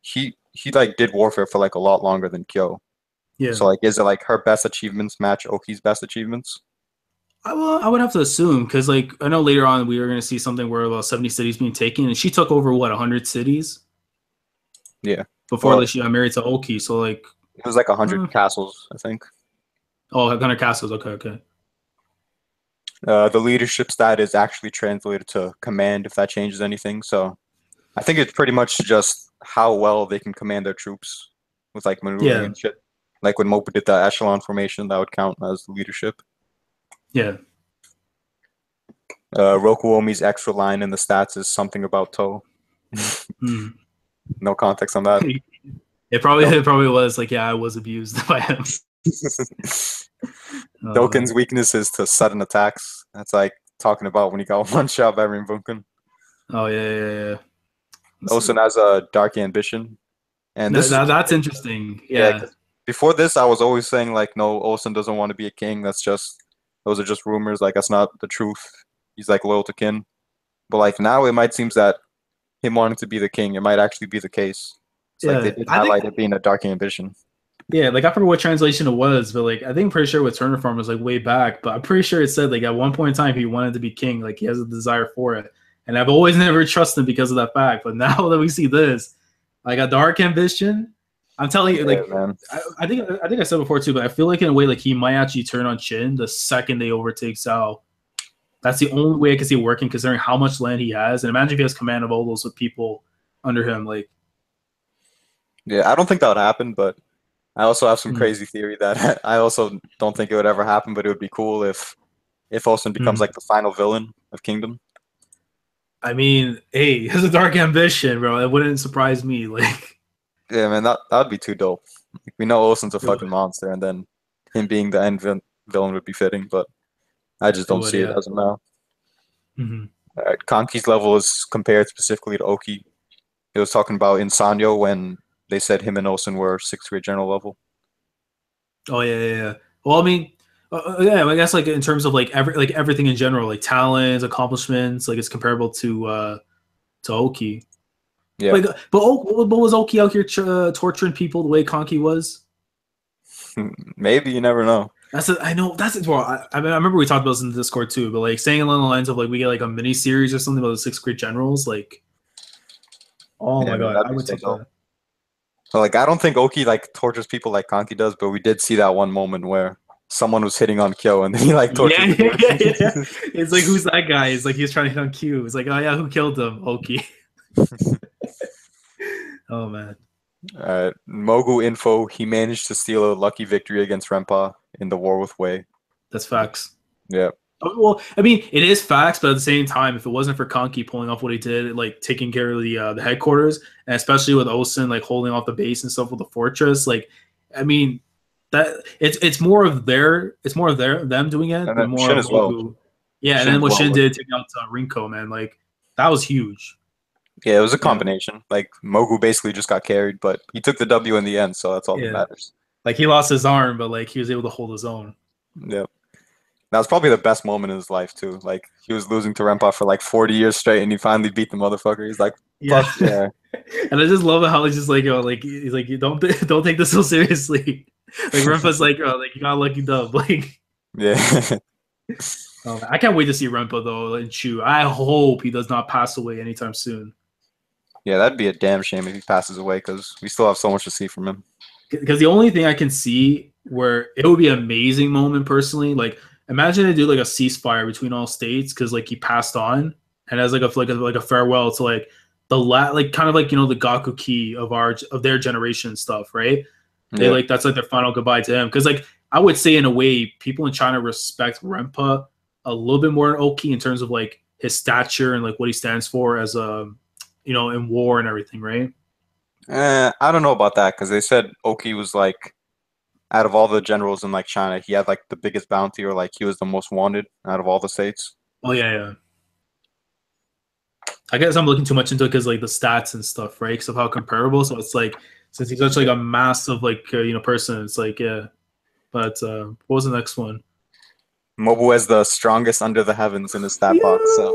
he like did warfare for like a lot longer than Kyo. yeah. So like, is it like her best achievements match Oki's best achievements? I would have to assume because like I know later on we were going to see something where about 70 cities being taken, and she took over what 100 cities Yeah. before Well, like she got married to Oki. So like, it was like 100 castles, I think. oh, 100 castles. Okay, okay. The leadership stat is actually translated to command if that changes anything. So I think it's pretty much just how well they can command their troops with like maneuvering Yeah, and shit. Like when Mopa did the echelon formation, that would count as leadership. yeah. Rokuomi's extra line in the stats is something about Toe. Mm. No context on that. It probably was like yeah, I was abused by him. Doken's weakness is to sudden attacks. That's like talking about when he got one shot by Rinbunken. Oh yeah. Osen has a dark ambition. And this is That's interesting. yeah, Yeah, 'cause before this I was always saying like no, Osen doesn't want to be a king. Those are just rumors, like that's not the truth. He's like loyal to kin. But like now it might seems that him wanting to be the king, it might actually be the case. It's like they yeah. did I think highlight it being a dark ambition. yeah, like I forget what translation it was, but like I think I'm pretty sure with Turner Farm was like way back, but I'm pretty sure it said like at one point in time he wanted to be king, like he has a desire for it. And I've always never trusted him because of that fact. But now that we see this, like a dark ambition, I'm telling you, Yeah, like man. I think I said before too, but I feel like in a way like he might actually turn on Chin the second they overtake Sao. That's the only way I can see it working, considering how much land he has. And imagine if he has command of all those people under him. Like, Yeah, I don't think that would happen, but I also have some crazy theory that I also don't think it would ever happen, but it would be cool if Osen becomes like the final villain of Kingdom. I mean, hey, he has a dark ambition, bro. It wouldn't surprise me. Like, Yeah, man, that would be too dope. Like, we know Osen's a fucking monster, and then him being the end villain would be fitting, but I just don't see it as of now. Mm-hmm. Kanki's level is compared specifically to Oki. It was talking about in Sanyo when they said him and Osen were sixth grade general level. Oh yeah. Well, I mean, yeah, I guess like in terms of like everything in general, like talents, accomplishments, like it's comparable to Oki. Yeah, Like, but was Oki out here torturing people the way Kanki was? maybe, you never know. I know that's it. Well, I mean, I remember we talked about this in the Discord too, but like saying along the lines of like we get like a mini series or something about the sixth grade generals, like, oh Yeah, my man, god, that'd I be would so take dope. that. So like I don't think Oki like tortures people like Kanki does, but we did see that one moment where someone was hitting on Kyo and then he like tortured the Yeah. dude. It's like who's that guy? It's like he's trying to hit on Q. It's like, oh yeah, who killed him? Oki. Oh man. Mogu info, he managed to steal a lucky victory against Rempa in the war with Wei. That's facts. Yeah. Well, I mean, it is facts, but at the same time, if it wasn't for Konki pulling off what he did, like taking care of the headquarters, and especially with Osen like holding off the base and stuff with the fortress, like, I mean, that it's more of them doing it And than then more Shin of as well. Mogu. Yeah, and Shin then as what well. Shin did taking out Rinko, man, like that was huge. Yeah, it was a combination. Like Mogu basically just got carried, but he took the W in the end, so that's all that matters. Like he lost his arm, but like he was able to hold his own. Yep. That was probably the best moment in his life too. Like he was losing to Rempa for like 40 years straight, and he finally beat the motherfucker. He's like, "Fuck yeah!" And I just love how he's just like, like he's like, you don't take this so seriously. Like Rempa's like, like you got a lucky dub. Like, yeah. I can't wait to see Rempa though in Chu. I hope he does not pass away anytime soon. Yeah, that'd be a damn shame if he passes away because we still have so much to see from him. Because the only thing I can see where it would be an amazing moment personally, like imagine they do like a ceasefire between all states because like he passed on and as like a farewell to like like kind of like the Gaku key of their generation and stuff, right? They like that's like their final goodbye to him because like I would say in a way people in China respect Rempa a little bit more than Oki in terms of like his stature and like what he stands for as a in war and everything, right? I don't know about that because they said Oki was like out of all the generals in like China, he had like the biggest bounty or like he was the most wanted out of all the states. Oh yeah. I guess I'm looking too much into it because like the stats and stuff, right? Because of how comparable. So it's like since he's such like a massive like person, it's like yeah. But what was the next one? Mobu is the strongest under the heavens in the stat box, so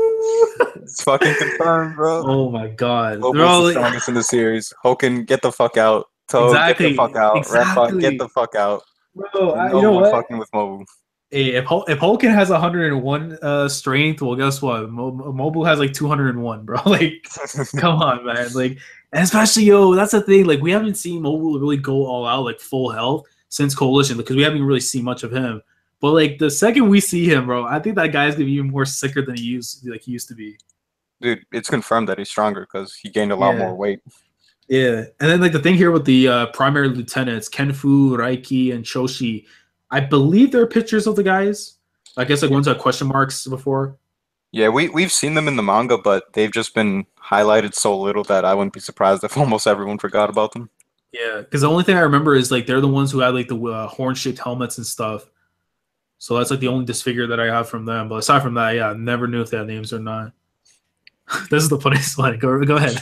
it's fucking confirmed, bro. Oh my god, Mobu's the strongest in the series. Hoken, get the fuck out. Toe, get the fuck out. Rempa, get the fuck out. Bro, no one fucking with Mobu. Hey, if Hoken has 101 strength, well, guess what? Mobu has like 201, bro. Like, come on, man. Like, and especially that's the thing. Like, we haven't seen Mobu really go all out, like full health since Coalition, because we haven't really seen much of him. But like the second we see him, bro, I think that guy's gonna be even more sicker than he used to be. Dude, it's confirmed that he's stronger because he gained a lot more weight. Yeah, and then like the thing here with the primary lieutenants, Kenfu, Raiki, and Shoshi, I believe there are pictures of the guys. I guess like ones that question marks before. Yeah, we've seen them in the manga, but they've just been highlighted so little that I wouldn't be surprised if almost everyone forgot about them. Yeah, because the only thing I remember is like they're the ones who had like the horn-shaped helmets and stuff. So that's like the only disfigure that I have from them. But aside from that, yeah, I never knew if they had names or not. This is the funniest one. Go ahead.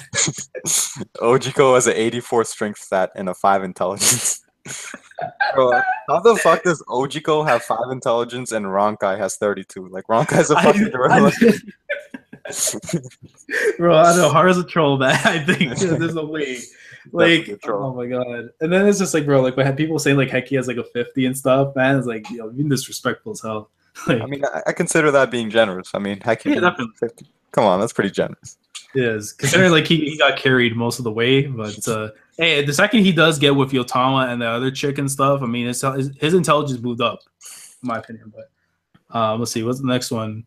Ojiko has an 84 strength stat and a 5 intelligence. Bro, how the fuck does Ojiko have 5 intelligence and Ronkai has 32? Like Ronkai's a fucking gorilla. Bro, I know Hara's a troll, man. I think there's a way. Like, oh my god. And then it's just like, bro, like when people say like Heki has like a 50 and stuff, man, it's like, you're disrespectful as hell. Like, I mean, I consider that being generous. I mean, Heki definitely 50. Come on, that's pretty generous. It is. Considering like he got carried most of the way, but hey, the second he does get with Yotama and the other chick and stuff, I mean his intelligence moved up, in my opinion. But let's see, what's the next one?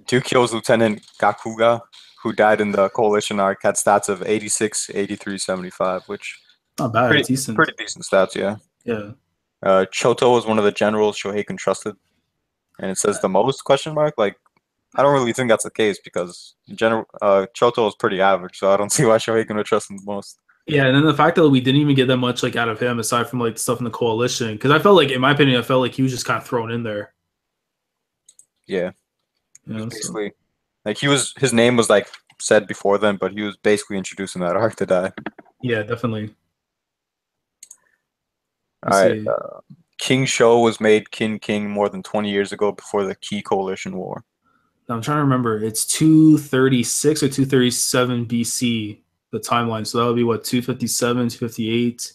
Tukyo's Lieutenant Gakuga, who died in the Coalition arc, had stats of 86, 83, 75, which not bad, pretty decent stats, yeah. Yeah. Choto was one of the generals Shohei trusted, and it says the most question mark. Like, I don't really think that's the case because in general, Choto is pretty average, so I don't see why Shohei would trust him the most. Yeah, and then the fact that we didn't even get that much like out of him aside from like stuff in the Coalition, because I felt like, in my opinion, I felt like he was just kind of thrown in there. Yeah. Basically, like his name was like said before then, but he was basically introduced in that arc to die. Yeah, definitely. All right, King Sho was made King more than 20 years ago before the Key Coalition War. I'm trying to remember. It's 236 or 237 BC, the timeline. So that would be what, 257, 258.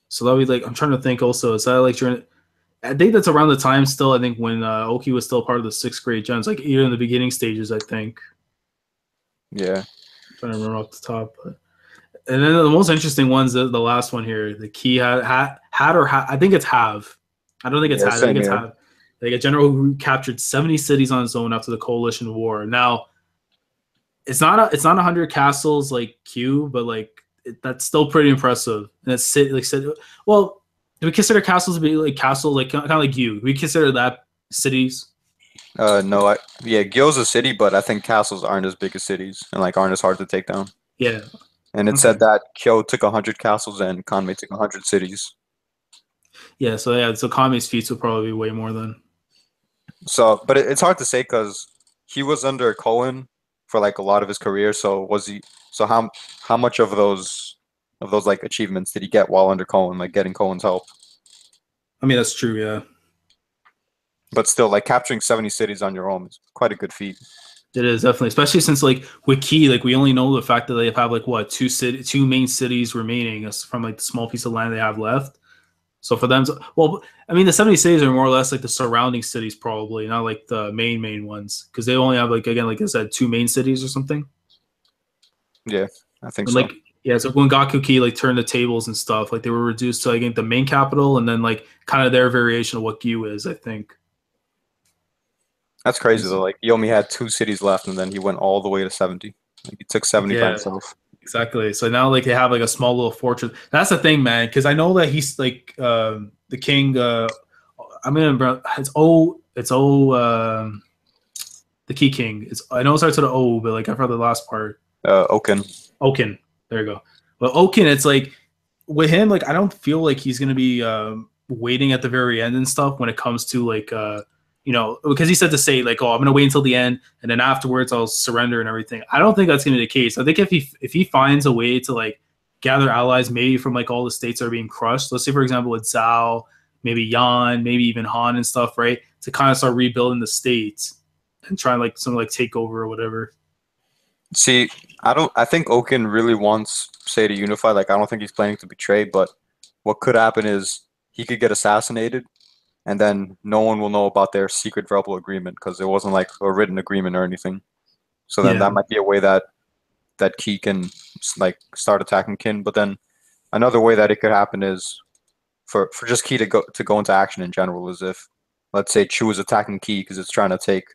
So that would be like, I'm trying to think also, is that like during, I think that's around the time still, I think when Oki was still part of the 6th grade gens, like even in the beginning stages, I think. Yeah. I'm trying to remember off the top. But. And then the most interesting one's the last one here. The key had I think it's have. I don't think it's had. I think it's have. Like a general who captured 70 cities on his own after the Coalition War. Now, it's not 100 castles like Q, but like that's still pretty impressive. And it's well, do we consider castles to be like castles like kind of like you? Do we consider that cities? No, Gyo's a city, but I think castles aren't as big as cities and like aren't as hard to take down. Yeah. And it said that Kyo took 100 castles and Kanmei took 100 cities. Yeah, so Kanmei's feats would probably be way more than. So, but it's hard to say because he was under Kohen for like a lot of his career. So how much of those like achievements did he get while under Cohen, like getting Cohen's help? I mean, that's true, yeah. But still, like capturing 70 cities on your own is quite a good feat. It is definitely, especially since like with Key, like we only know the fact that they have like what two main cities remaining from like the small piece of land they have left. So for them, well, I mean, the 70 cities are more or less like the surrounding cities, probably not like the main ones, because they only have like again, like I said, two main cities or something. Yeah, I think But so. like yeah, so when Gaku Key like turned the tables and stuff, like they were reduced to I think the main capital, and then like kind of their variation of what Gyu is, I think. That's crazy though. Like he only had 2 cities left, and then he went all the way to 70. Like he took 70 by Yeah. himself. Exactly. So now, like, they have like a small little fortress. That's the thing, man. Because I know that he's like the king. I mean, the Key King. I know it starts with an O, but like I forgot the last part. Oken. Oken. There you go. But Oken, it's like with him, like I don't feel like he's gonna be waiting at the very end and stuff when it comes to like because he said to say like, oh, I'm gonna wait until the end and then afterwards I'll surrender and everything. I don't think that's gonna be the case. I think if he finds a way to like gather allies, maybe from like all the states that are being crushed. Let's say for example with Zhao, maybe Yan, maybe even Han and stuff, right? To kind of start rebuilding the states and try and like some like take over or whatever. See, I think Oken really wants Say to unify. Like I don't think he's planning to betray, but what could happen is he could get assassinated, and then no one will know about their secret verbal agreement because it wasn't like a written agreement or anything. So then that might be a way that Key can like start attacking Kin. But then another way that it could happen is for just Key to go into action in general is if, let's say, Chu is attacking Key because it's trying to take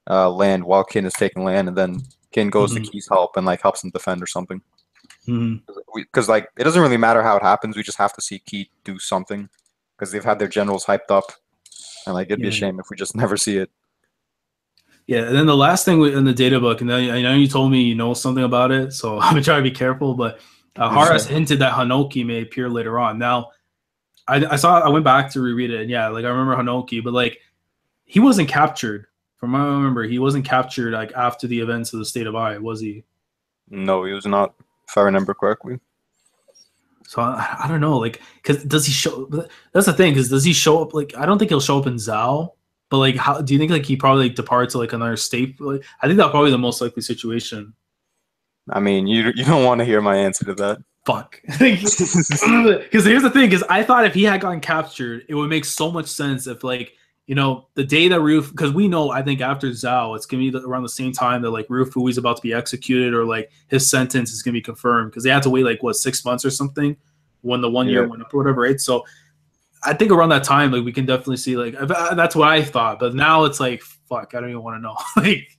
land while Kin is taking land, and then Kin goes to Key's help and like helps him defend or something. Because like it doesn't really matter how it happens, we just have to see Key do something because they've had their generals hyped up, and like it'd be a shame if we just never see it. Yeah, and then the last thing in the data book, and then I know you told me you know something about it, so I'm gonna try to be careful. But Haras hinted that Hanoki may appear later on. Now, I went back to reread it, and yeah, like I remember Hanoki, but like he wasn't captured. From what I remember, he wasn't captured like after the events of the State of Ai, was he? No, he was not, if I remember correctly. So I don't know, like, because does he show? That's the thing, because does he show up? Like, I don't think he'll show up in Zhao. But like, how do you think like he probably like departs to like another state? Like, I think that's probably the most likely situation. I mean, you don't want to hear my answer to that. Fuck. Because here's the thing: because I thought if he had gotten captured, it would make so much sense if like the day that Roof, because we know I think after Zhao, it's gonna be around the same time that like Rufui is about to be executed or like his sentence is gonna be confirmed because they had to wait like what 6 months or something when the 1 year went up or whatever, right? So. I think around that time, like we can definitely see, like that's what I thought. But now it's like, fuck, I don't even want to know. Like,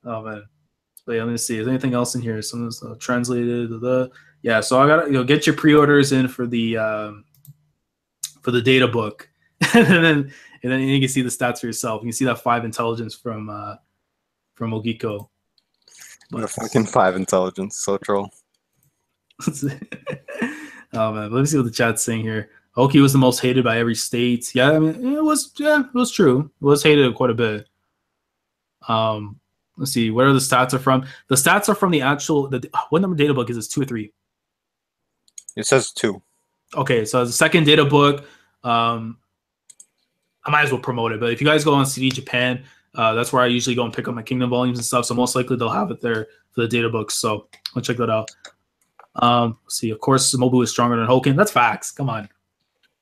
oh man. But yeah, let me see. Is there anything else in here? Something's translated. Yeah, so I gotta get your pre-orders in for the data book, and then you can see the stats for yourself. You can see that 5 intelligence from Ogiko. But fucking 5 intelligence, so troll. Oh man, let me see what the chat's saying here. Oki was the most hated by every state. Yeah, I mean, it was true. It was hated quite a bit. Let's see, where the stats are from. The stats are from the actual, what number data book is this, 2 or 3? It says 2. Okay, so the second data book, I might as well promote it, but if you guys go on CD Japan, that's where I usually go and pick up my Kingdom volumes and stuff, so most likely they'll have it there for the data books, so I'll check that out. Let's see, of course, Mobu is stronger than Hoken. That's facts. Come on.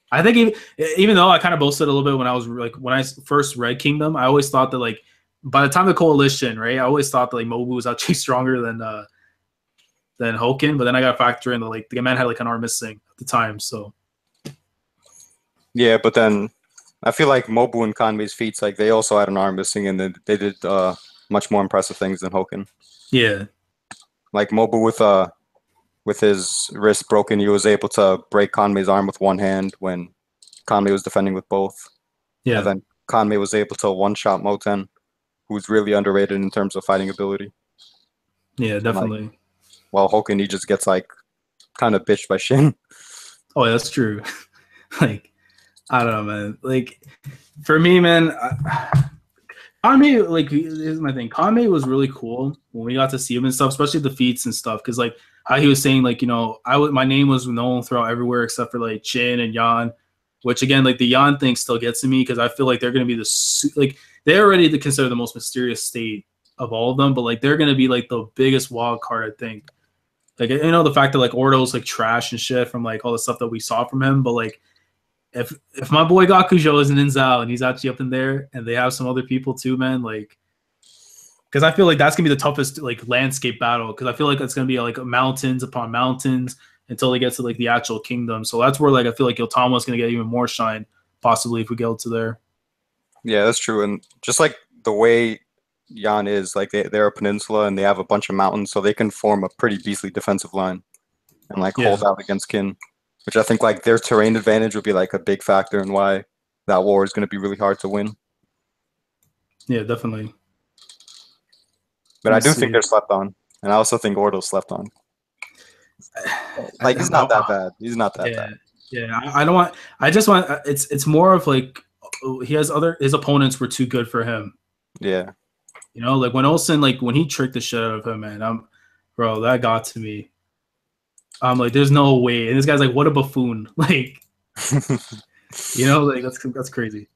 I think even though I kind of boasted a little bit when I first read Kingdom, I always thought that like by the time of the coalition, right? I always thought that like Mobu was actually stronger than Hoken, but then I got to factor in that like the man had like an arm missing at the time, so yeah. But then I feel like Mobu and Kanbei's feats, like they also had an arm missing, and they did much more impressive things than Hoken. Yeah, like Mobu with his wrist broken, he was able to break Kanbei's arm with one hand when Kanbei was defending with both. Yeah. And then Kanbei was able to one-shot Mouten, who's really underrated in terms of fighting ability. Yeah, definitely. Like, while Hoken, he just gets like kind of bitched by Shin. Oh, yeah, that's true. Like, I don't know, man. Like, for me, man, Kame, like, here's my thing. Kame was really cool when we got to see him and stuff, especially the feats and stuff. Because like how he was saying, like, my name was known throughout everywhere except for like Chin and Yan, which again, like the Yan thing still gets to me because I feel like they're gonna be like they're already to consider the most mysterious state of all of them, but like they're gonna be like the biggest wild card, I think. Like the fact that like Ordo's like trash and shit from like all the stuff that we saw from him, but like if my boy Gakujo is an Inzao and he's actually up in there, and they have some other people too, man, like, because I feel like that's gonna be the toughest like landscape battle, because I feel like it's gonna be like mountains upon mountains until they get to like the actual kingdom. So that's where like I feel like Yotama's gonna get even more shine, possibly if we get to there. Yeah, that's true. And just like the way Yan is, like they're a peninsula and they have a bunch of mountains, so they can form a pretty beastly defensive line and like hold out against Kin, which I think like their terrain advantage would be like a big factor in why that war is going to be really hard to win. Yeah, definitely. But I do think they're slept on, and I also think Ordo's slept on. Like he's not that bad. He's not that bad. Yeah, I don't want. I just want. It's more of like his opponents were too good for him. Yeah. Like when Olsen, like when he tricked the shit out of him, man, bro, that got to me. I'm like, there's no way. And this guy's like, what a buffoon. Like, like that's crazy.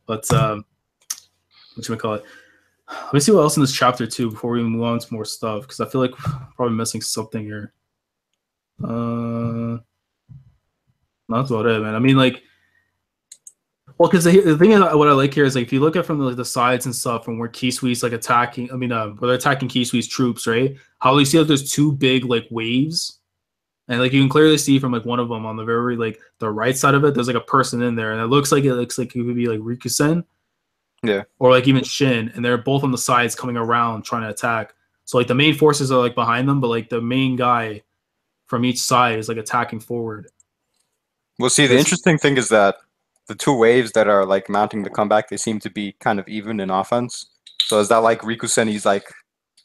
But what you call it? Let me see what else in this chapter too before we move on to more stuff, because I feel like we're probably missing something here. That's about it, man. I mean, like, well, because the thing is, what I like here is like if you look at from the sides and stuff, from where Kisui's like attacking, where they're attacking Kisui's troops, right? How you see that there's two big like waves, and like you can clearly see from like one of them on the very like the right side of it, there's like a person in there, and it looks like it could be like Rikusen, yeah, or like even Shin, and they're both on the sides coming around trying to attack. So like the main forces are like behind them, but like the main guy from each side is like attacking forward. Well, see, the interesting thing is that the two waves that are like mounting the comeback, they seem to be kind of even in offense. So is that like Rikusen,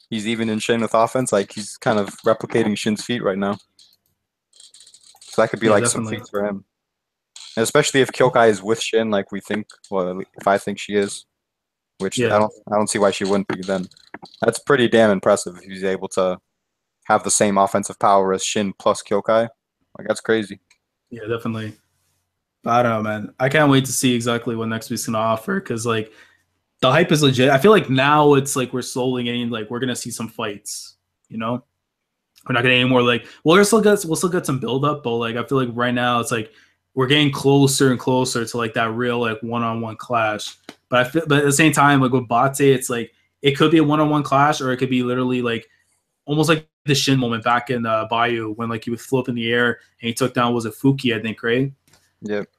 he's even in Shin with offense? Like he's kind of replicating Shin's feat right now. So that could be like definitely some feats for him. And especially if Kyokai is with Shin, like we think, well, if I think she is, which I don't see why she wouldn't be then. That's pretty damn impressive if he's able to have the same offensive power as Shin plus Kyokai. Like that's crazy. Yeah, definitely. I don't know, man. I can't wait to see exactly what next week's gonna offer, because like the hype is legit. I feel like now it's like we're slowly getting like we're gonna see some fights. We're not getting any more like we'll still get some build up, but like I feel like right now it's like we're getting closer and closer to like that real like one-on-one clash. But at the same time, like with Bate, it's like it could be a one-on-one clash, or it could be literally like almost like the Shin moment back in Bayou when like he would flip in the air and he took down, was it Fuki, I think, right? Yep.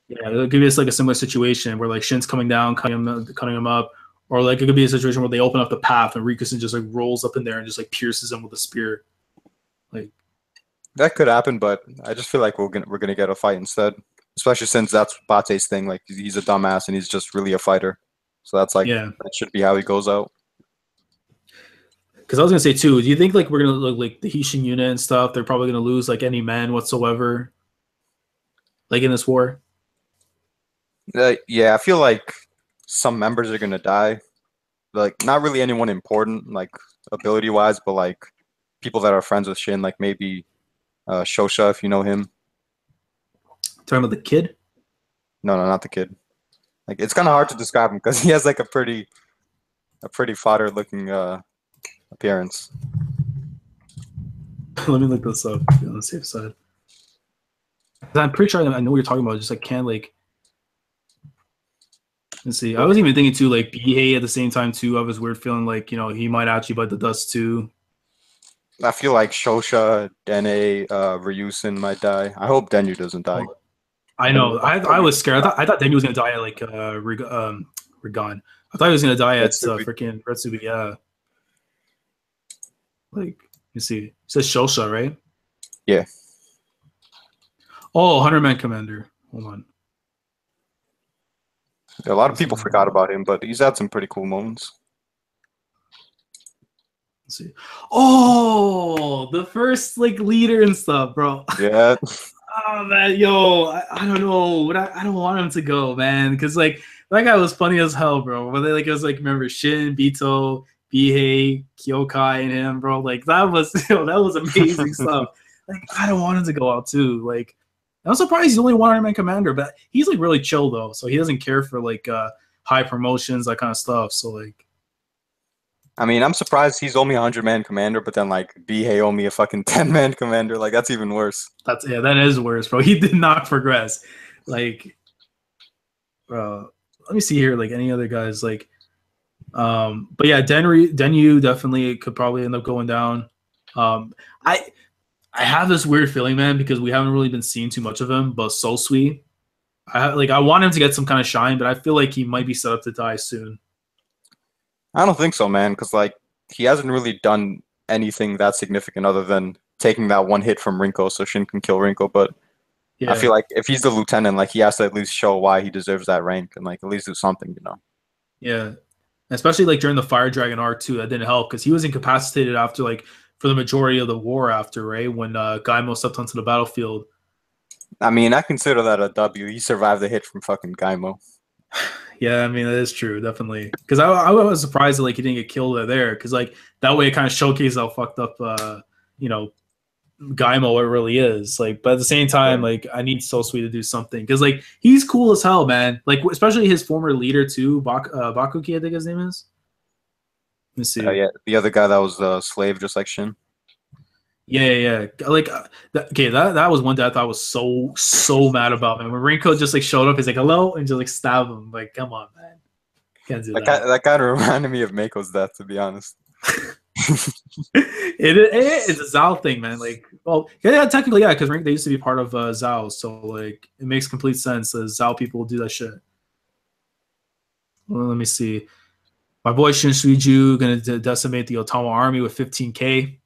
Yeah, it'll give us like a similar situation where like Shin's coming down, cutting him up, or like it could be a situation where they open up the path and Rikusen just like rolls up in there and just like pierces him with a spear. Like that could happen, but I just feel like we're gonna get a fight instead, especially since that's Bate's thing. Like he's a dumbass and he's just really a fighter, so that's like that should be how he goes out. Because I was gonna say too, do you think like we're gonna look like the Hishin unit and stuff? They're probably gonna lose like any men whatsoever, like in this war. Yeah, I feel like some members are gonna die. Like not really anyone important, like ability wise, but like people that are friends with Shin, like maybe Shosha, if you know him. Talking about the kid? No, not the kid. Like it's kind of hard to describe him because he has like a pretty fodder looking appearance. Let me look this up on the safe side. I'm pretty sure I know what you're talking about. Just like can't like. Let's see. I was even thinking too, like Bihei at the same time too. I was weird feeling like he might actually bite the dust too. I feel like Shosha, Dene, Ryusen might die. I hope Denyu doesn't die. I know. I was scared. I thought Denyu was gonna die at like Rigon. I thought he was gonna die at freaking Retsubi. Yeah. Like, you see, it says Shosha, right? Yeah. Oh, 100-man commander. Hold on. A lot of people forgot about him, but he's had some pretty cool moments. Let's see. Oh, the first like leader and stuff, bro. Yeah. Oh man, yo, I don't know, but I don't want him to go, man, because like That guy was funny as hell, bro. But it was like remember Shin, Bito, Bihei, Kyokai, and him, bro. Like that was that was amazing stuff. Like I don't want him to go out too. Like I'm surprised he's only one Iron Man commander, but he's like really chill though. So he doesn't care for like high promotions, that kind of stuff. So like I mean, I'm surprised he's only a 100-man commander, but then like Bihei only a fucking 10-man commander. Like that's even worse. that is worse, bro. He did not progress. Like, bro, let me see here. Like any other guys, like, but yeah, Denyu definitely could probably end up going down. I have this weird feeling, man, because we haven't really been seeing too much of him. But So Sweet, I want him to get some kind of shine, but I feel like he might be set up to die soon. I don't think so, man, because like he hasn't really done anything that significant other than taking that one hit from Rinko so Shin can kill Rinko. But Yeah. I feel like if he's the lieutenant, like he has to at least show why he deserves that rank and like at least do something, you know? Yeah. Especially like during the Fire Dragon arc too, that didn't help because he was incapacitated after like for the majority of the war after, right? When Gaimo stepped onto the battlefield. I mean, I consider that a W. He survived the hit from fucking Gaimo. Yeah, I mean that is true, definitely. Because I was surprised that like he didn't get killed there, because like that way it kind of showcased how fucked up, you know, Gaimo it really is. Like, but at the same time, like I need So Sweet to do something because like he's cool as hell, man. Like especially his former leader too, Bakuki, I think his name is. Let me see. Yeah, the other guy that was a slave, just like Shin. Yeah. Like, that was one that I thought was so mad about, man. When Rinko just like showed up, he's like, "Hello," and just like stab him. Like, come on, man, can't do that. That kind of reminded me of Mako's death, to be honest. It's a Zao thing, man. Like, well, yeah, technically, yeah, because they used to be part of Zao, so like it makes complete sense that Zao people do that shit. Well, let me see. My boy Shin Suiju gonna decimate the Otomo army with 15K.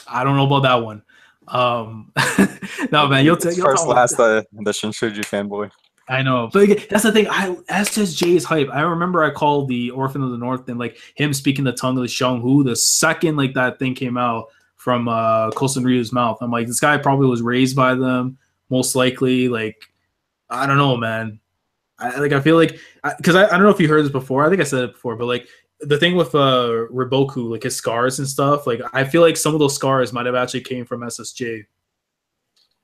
I don't know about that one. No, man, you'll take first last the Shinsuju fanboy. I know, but again, that's the thing. SSJ is hype. I remember I called the Orphan of the North and like him speaking the tongue of the Xionghu the second like that thing came out from Kosen Ryu's mouth. I'm like, this guy probably was raised by them, most likely. Like, I don't know, man. I feel like because I don't know if you heard this before. I think I said it before, but like the thing with Riboku, like his scars and stuff, like I feel like some of those scars might have actually came from SSJ.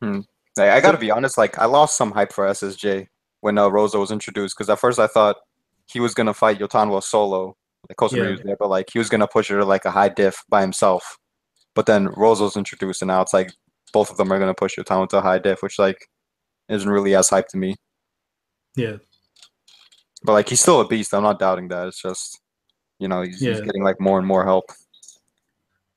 I gotta be honest, like I lost some hype for SSJ when Rosa was introduced, because at first I thought he was gonna fight Yotanwa solo, like Kosumi's there, but like he was gonna push her to like a high diff by himself. But then Rosa was introduced, and now it's like both of them are gonna push Yotanwa to a high diff, which like isn't really as hype to me. Yeah. But like he's still a beast. I'm not doubting that. It's just, you know, he's getting like more and more help.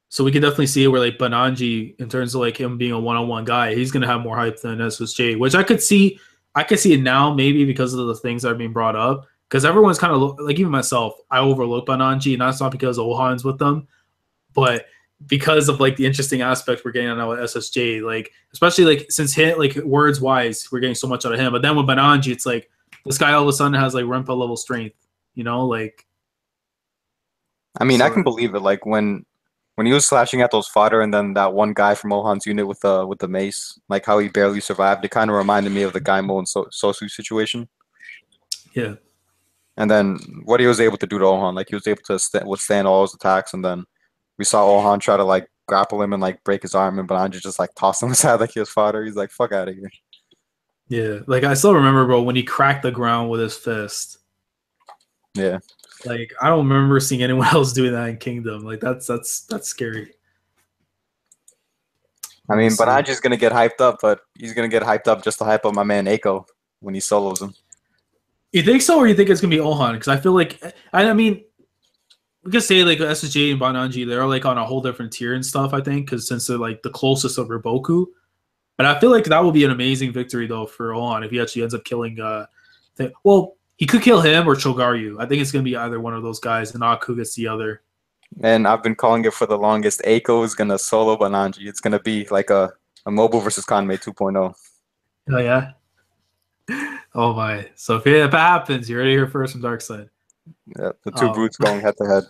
So we can definitely see where like Bananji, in terms of like him being a one-on-one guy, he's gonna have more hype than SSJ, which I could see it now maybe because of the things that are being brought up. Because everyone's kind of like, even myself, I overlook Bananji, and that's not because Ohan's with them, but because of like the interesting aspect we're getting out of SSJ, like especially like since hit like words wise, we're getting so much out of him. But then with Bananji, it's like this guy all of a sudden has like Renpa level strength, you know, like. I mean, I can believe it. Like when he was slashing at those fodder, and then that one guy from Ohan's unit with the mace, like how he barely survived, it kind of reminded me of the Gaimo and Sosu situation. Yeah. And then what he was able to do to Ohan, like he was able to withstand all his attacks, and then we saw Ohan try to like grapple him and like break his arm, and Bananji just like tossed him aside like he was fodder. He's like, "Fuck out of here." Yeah, like I still remember, bro, when he cracked the ground with his fist. Yeah. Like I don't remember seeing anyone else doing that in Kingdom. Like that's scary. I mean, Bananji's gonna get hyped up, but he's gonna get hyped up just to hype up my man Eiko when he solos him. You think so, or you think it's gonna be Ohan? Because I feel like I mean, we could say like SSJ and Bananji, they're like on a whole different tier and stuff. I think because since they're like the closest of Riboku, but I feel like that would be an amazing victory though for Ohan if he actually ends up killing. Well, he could kill him or Chogaryu. I think it's gonna be either one of those guys, and not who gets the other. And I've been calling it for the longest. Eiko is gonna solo Bananji. It's gonna be like a mobile versus Kanmei 2.0. Oh yeah. Oh my! So if it happens, you heard it here first from Darkside. Yeah, the two brutes going head to head.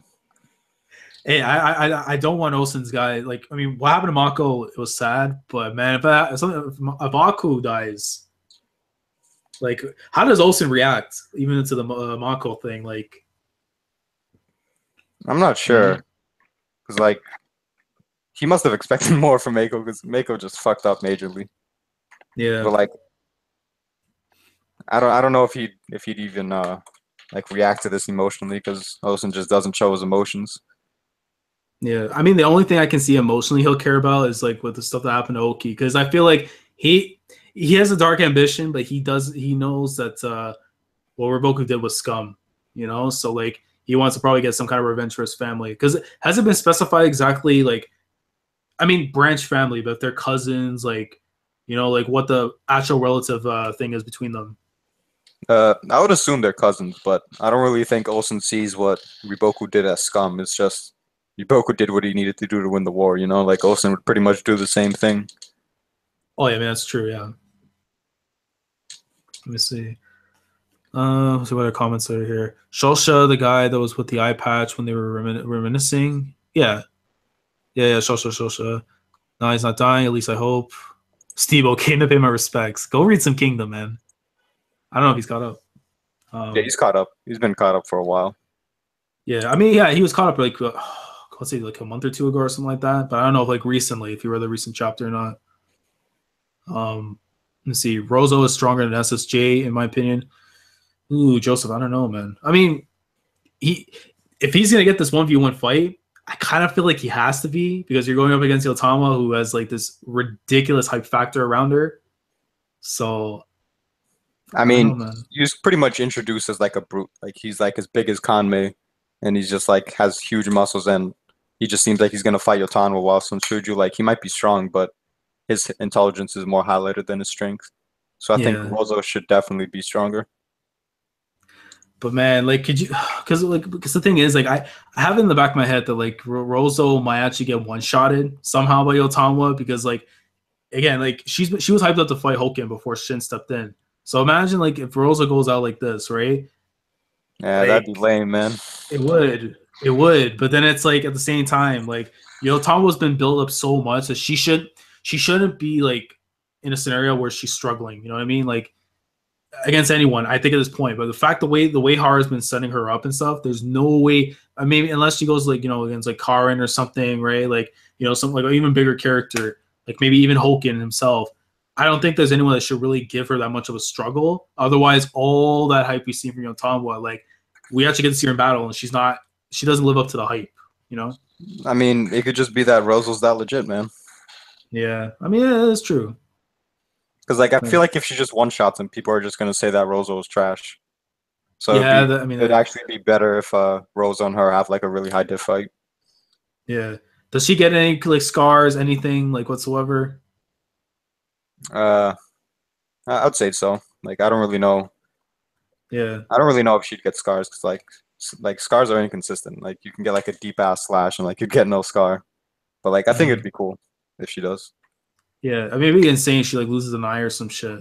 Hey, I don't want Osen's guy. Like, I mean, what happened to Mako? It was sad, but man, if Aku dies, Like, how does Olsen react even into the Mako thing? Like, I'm not sure because like he must have expected more from Mako because Mako just fucked up majorly. yeah, But like I don't know if he'd even like react to this emotionally because Olsen just doesn't show his emotions. yeah. I mean, the only thing I can see emotionally he'll care about is like with the stuff that happened to Oki, because I feel like he has a dark ambition, but he knows that what Riboku did was scum, you know. So like he wants to probably get some kind of revenge for his family, because it hasn't been specified exactly. Like, I mean, branch family, but if they're cousins, like, you know, like what the actual relative thing is between them. I would assume they're cousins, but I don't really think Olsen sees what Riboku did as scum. It's just Riboku did what he needed to do to win the war, you know? Like Olsen would pretty much do the same thing. Oh yeah, man, that's true. Yeah. Let me see. Let's see what our comments are here. Shosha, the guy that was with the eye patch when they were reminiscing. Yeah. Shosha. No, he's not dying. At least I hope. Steve-O came to pay my respects. Go read some Kingdom, man. I don't know if he's caught up. Yeah, he's caught up. He's been caught up for a while. Yeah, I mean, yeah, he was caught up like let's say like a month or two ago or something like that. But I don't know if like recently, if you read the recent chapter or not. Let's see. Rozo is stronger than SSJ in my opinion. Ooh, Joseph, I don't know, man. I mean, if he's gonna get this 1v1 fight, I kind of feel like he has to be, because you're going up against Yotama, who has like this ridiculous hype factor around her. So I mean, he was pretty much introduced as like a brute. Like he's like as big as Kanmei, and he's just like has huge muscles, and he just seems like he's gonna fight Yotama. While some Shuju, like he might be strong, but his intelligence is more highlighted than his strength. So I think Rozo should definitely be stronger. But man, like, could you? Because the thing is, like, I have it in the back of my head that like Rozo might actually get one shotted somehow by Yotama, because like, again, like she was hyped up to fight Hoken before Shin stepped in. So imagine like if Rozo goes out like this, right? Yeah, like, that'd be lame, man. It would. But then it's like at the same time, like Yotama's been built up so much that she shouldn't be like in a scenario where she's struggling. You know what I mean? Like against anyone, I think at this point. But the fact the way Hara's been setting her up and stuff, there's no way. I mean, unless she goes like, you know, against like Karin or something, right? Like, you know, some like an even bigger character, like maybe even Hoken himself. I don't think there's anyone that should really give her that much of a struggle. Otherwise, all that hype we see from Yotama, like we actually get to see her in battle, and she doesn't live up to the hype, you know? I mean, it could just be that Rozo's that legit, man. Yeah, I mean, yeah, that's true. Because like I feel like if she just one shots him, people are just gonna say that Rozo is trash. So yeah, it'd actually be better if Rozo and her have like a really high diff fight. Yeah. Does she get any like scars, anything like whatsoever? I'd say so. Like I don't really know. Yeah. I don't really know if she'd get scars because like scars are inconsistent. Like you can get like a deep ass slash and like you get no scar. But like I think it'd be cool if she does. Yeah, I mean, it'd be insane. She like loses an eye or some shit.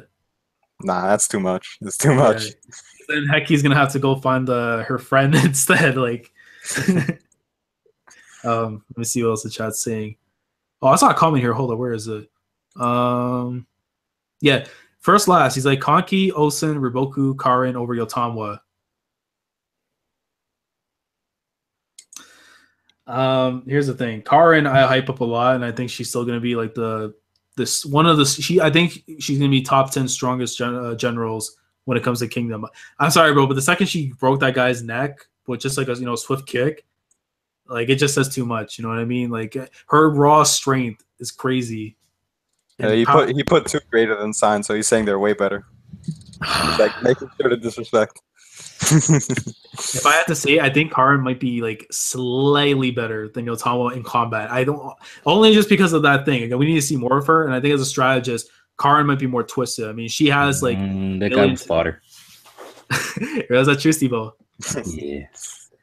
Nah, that's too much. It's too much. Yeah. Then Heki's gonna have to go find her friend instead. Like, let me see what else the chat's saying. Oh, I saw a comment here. Hold on, where is it? Yeah, first last. He's like Konki, Osen, Riboku, Karin over Yotama. Here's the thing. Karin, I hype up a lot, and I think she's still gonna be like I think she's gonna be top 10 strongest generals when it comes to Kingdom. I'm sorry, bro, but the second she broke that guy's neck with just like a swift kick, like it just says too much. You know what I mean? Like her raw strength is crazy. Yeah, he put two greater than signs, so he's saying they're way better. He's like making sure to disrespect. If I had to say, I think Karin might be like slightly better than Yotama in combat. I don't only just because of that thing. Again, we need to see more of her, and I think as a strategist, Karin might be more twisted. I mean, she has like that guy was fodder. Is that true, Steve-O? Yeah.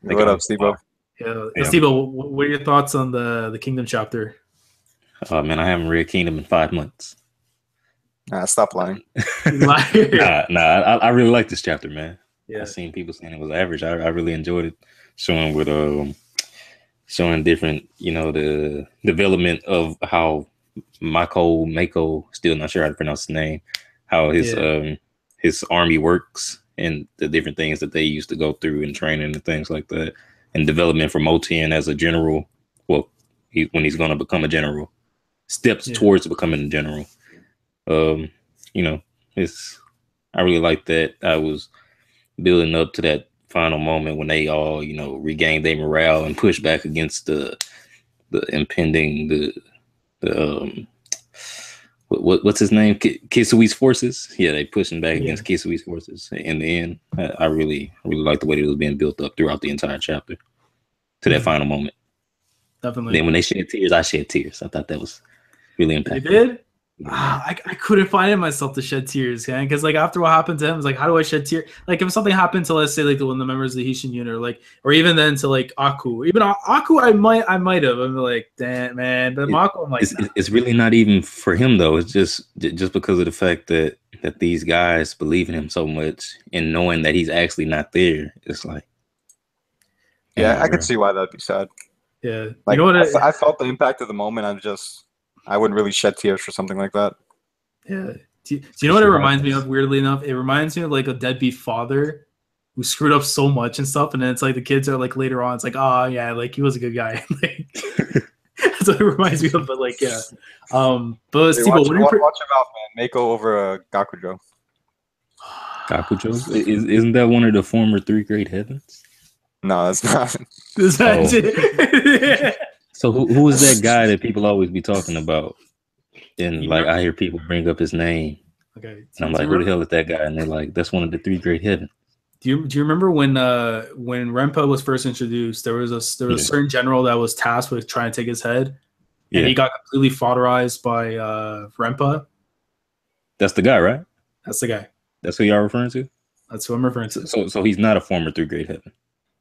What up, Steve-O? Yeah. Steve-O, what are your thoughts on the Kingdom chapter? Oh man, I haven't read Kingdom in 5 months. Nah, stop lying. nah, I really like this chapter, man. Yeah. I've seen people saying it was average. I really enjoyed it, showing different, the development of how Mako, still not sure how to pronounce his name, how his his army works and the different things that they used to go through in training and things like that, and development for Mouten as a general. Well, when he's going to become a general, steps towards becoming a general. You know, I really like that. I was building up to that final moment when they all, you know, regained their morale and pushed back against the impending what's his name? Kisui's forces. Yeah, they pushing back against Kisui's forces. In the end, I really like the way it was being built up throughout the entire chapter to that final moment. Definitely. Then when they shed tears, I shed tears. I thought that was really impactful. They did? I couldn't find it myself to shed tears, man. Because like after what happened to him, it's like, how do I shed tears? Like if something happened to, let's say, like one of the members of the Haitian unit, or even then to like Aku, even Aku, I might have. I'm like, damn, man. But Mako, I'm like, it's really not even for him though. It's just because of the fact that these guys believe in him so much and knowing that he's actually not there. It's like, yeah, I could see why that'd be sad. Yeah, like, you know what? I felt the impact of the moment. I wouldn't really shed tears for something like that. Yeah. Do you know what it reminds me of, weirdly enough? It reminds me of like a deadbeat father who screwed up so much and stuff. And then it's like the kids are like later on, it's like, oh, yeah, like he was a good guy. Like, that's what it reminds me of. But like, yeah. But Steve, watch your mouth, man. Mako over Gakujo. Gakujo? Isn't that one of the former 3 Great Heavens? No, that's not. So who is that guy that people always be talking about? And like I hear people bring up his name. Okay. And I'm like, who the hell is that guy? And they're like, that's one of the 3 Great Heavens. Do you remember when Renpa was first introduced? There was a certain general that was tasked with trying to take his head, and he got completely fodderized by Renpa. That's the guy, right? That's the guy. That's who y'all referring to? That's who I'm referring to. So he's not a former 3 Great Heaven.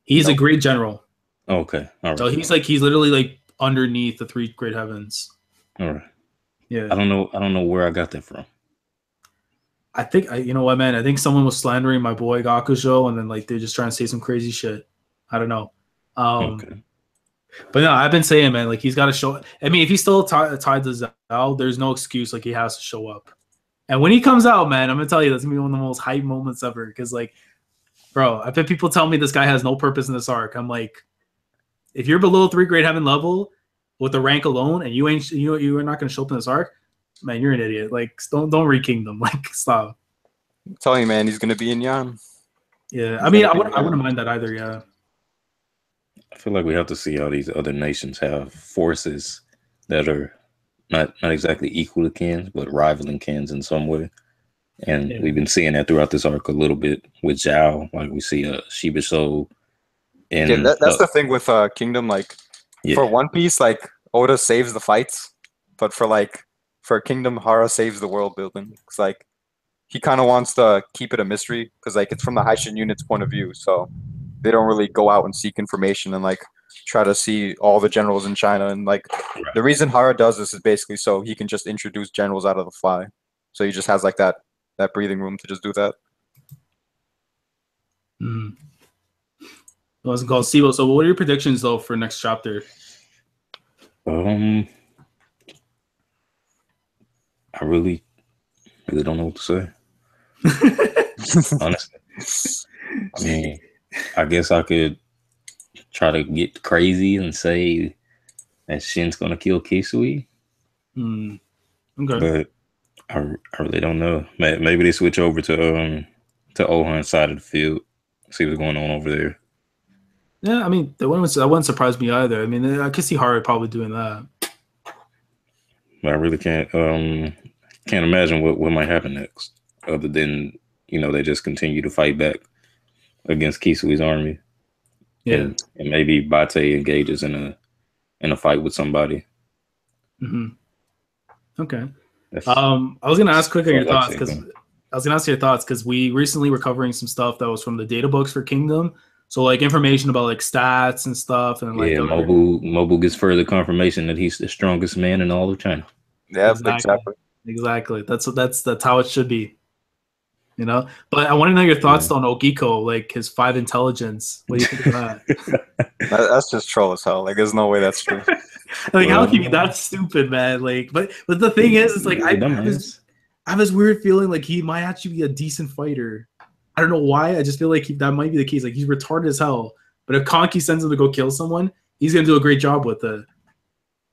He's a great general. Okay, all right. So he's literally like underneath the 3 Great Heavens. All right. Yeah. I don't know where I got that from. I think you know what, man. I think someone was slandering my boy Gakujo, and then like they're just trying to say some crazy shit. I don't know. Okay. But no, I've been saying, man, like he's got to show. I mean, if he's still tied to Zal, there's no excuse. Like he has to show up. And when he comes out, man, I'm gonna tell you that's gonna be one of the most hype moments ever. Because like, bro, I've had people tell me this guy has no purpose in this arc. I'm like, if you're below 3 Great Heaven level with the rank alone, and you are not gonna show up in this arc, man, you're an idiot. Like, don't read Kingdom. Like, stop. I'm telling you, man, he's gonna be in Yan. Yeah, I mean, I wouldn't mind that either. Yeah. I feel like we have to see how these other nations have forces that are not exactly equal to Ken's, but rivaling Ken's in some way. And we've been seeing that throughout this arc a little bit with Zhao. Like we see Shibasho. And that's the thing with Kingdom. Like for One Piece, like Oda saves the fights, but for Kingdom, Hara saves the world building. It's like he kind of wants to keep it a mystery because like it's from the Haitian unit's point of view, so they don't really go out and seek information and like try to see all the generals in China. And like the reason Hara does this is basically so he can just introduce generals out of the fly. So he just has like that breathing room to just do that. It wasn't called Sibo. So what are your predictions though for next chapter? I really don't know what to say. Honestly. I mean, I guess I could try to get crazy and say that Shin's gonna kill Kisui. Okay. But I really don't know. Maybe they switch over to Ohan's side of the field, see what's going on over there. Yeah, I mean, that wouldn't surprise me either. I mean, I could see Hara probably doing that. But I really can't imagine what might happen next, other than they just continue to fight back against Kisui's army. Yeah, and maybe Bate engages in a fight with somebody. Okay. I was gonna ask quickly your thoughts because we recently were covering some stuff that was from the data books for Kingdom. So like information about like stats and stuff, and like Mobu gets further confirmation that he's the strongest man in all of China. Yeah, exactly. That's how it should be. But I want to know your thoughts on Ogiko, like his 5 intelligence. What do you think of that? That's just troll as hell. Like, there's no way that's true. Like, how can you be that stupid, man? Like, but the thing is, it's like I I have this weird feeling like he might actually be a decent fighter. I don't know why. I just feel like that might be the case. Like he's retarded as hell. But if Conky sends him to go kill someone, he's gonna do a great job with it.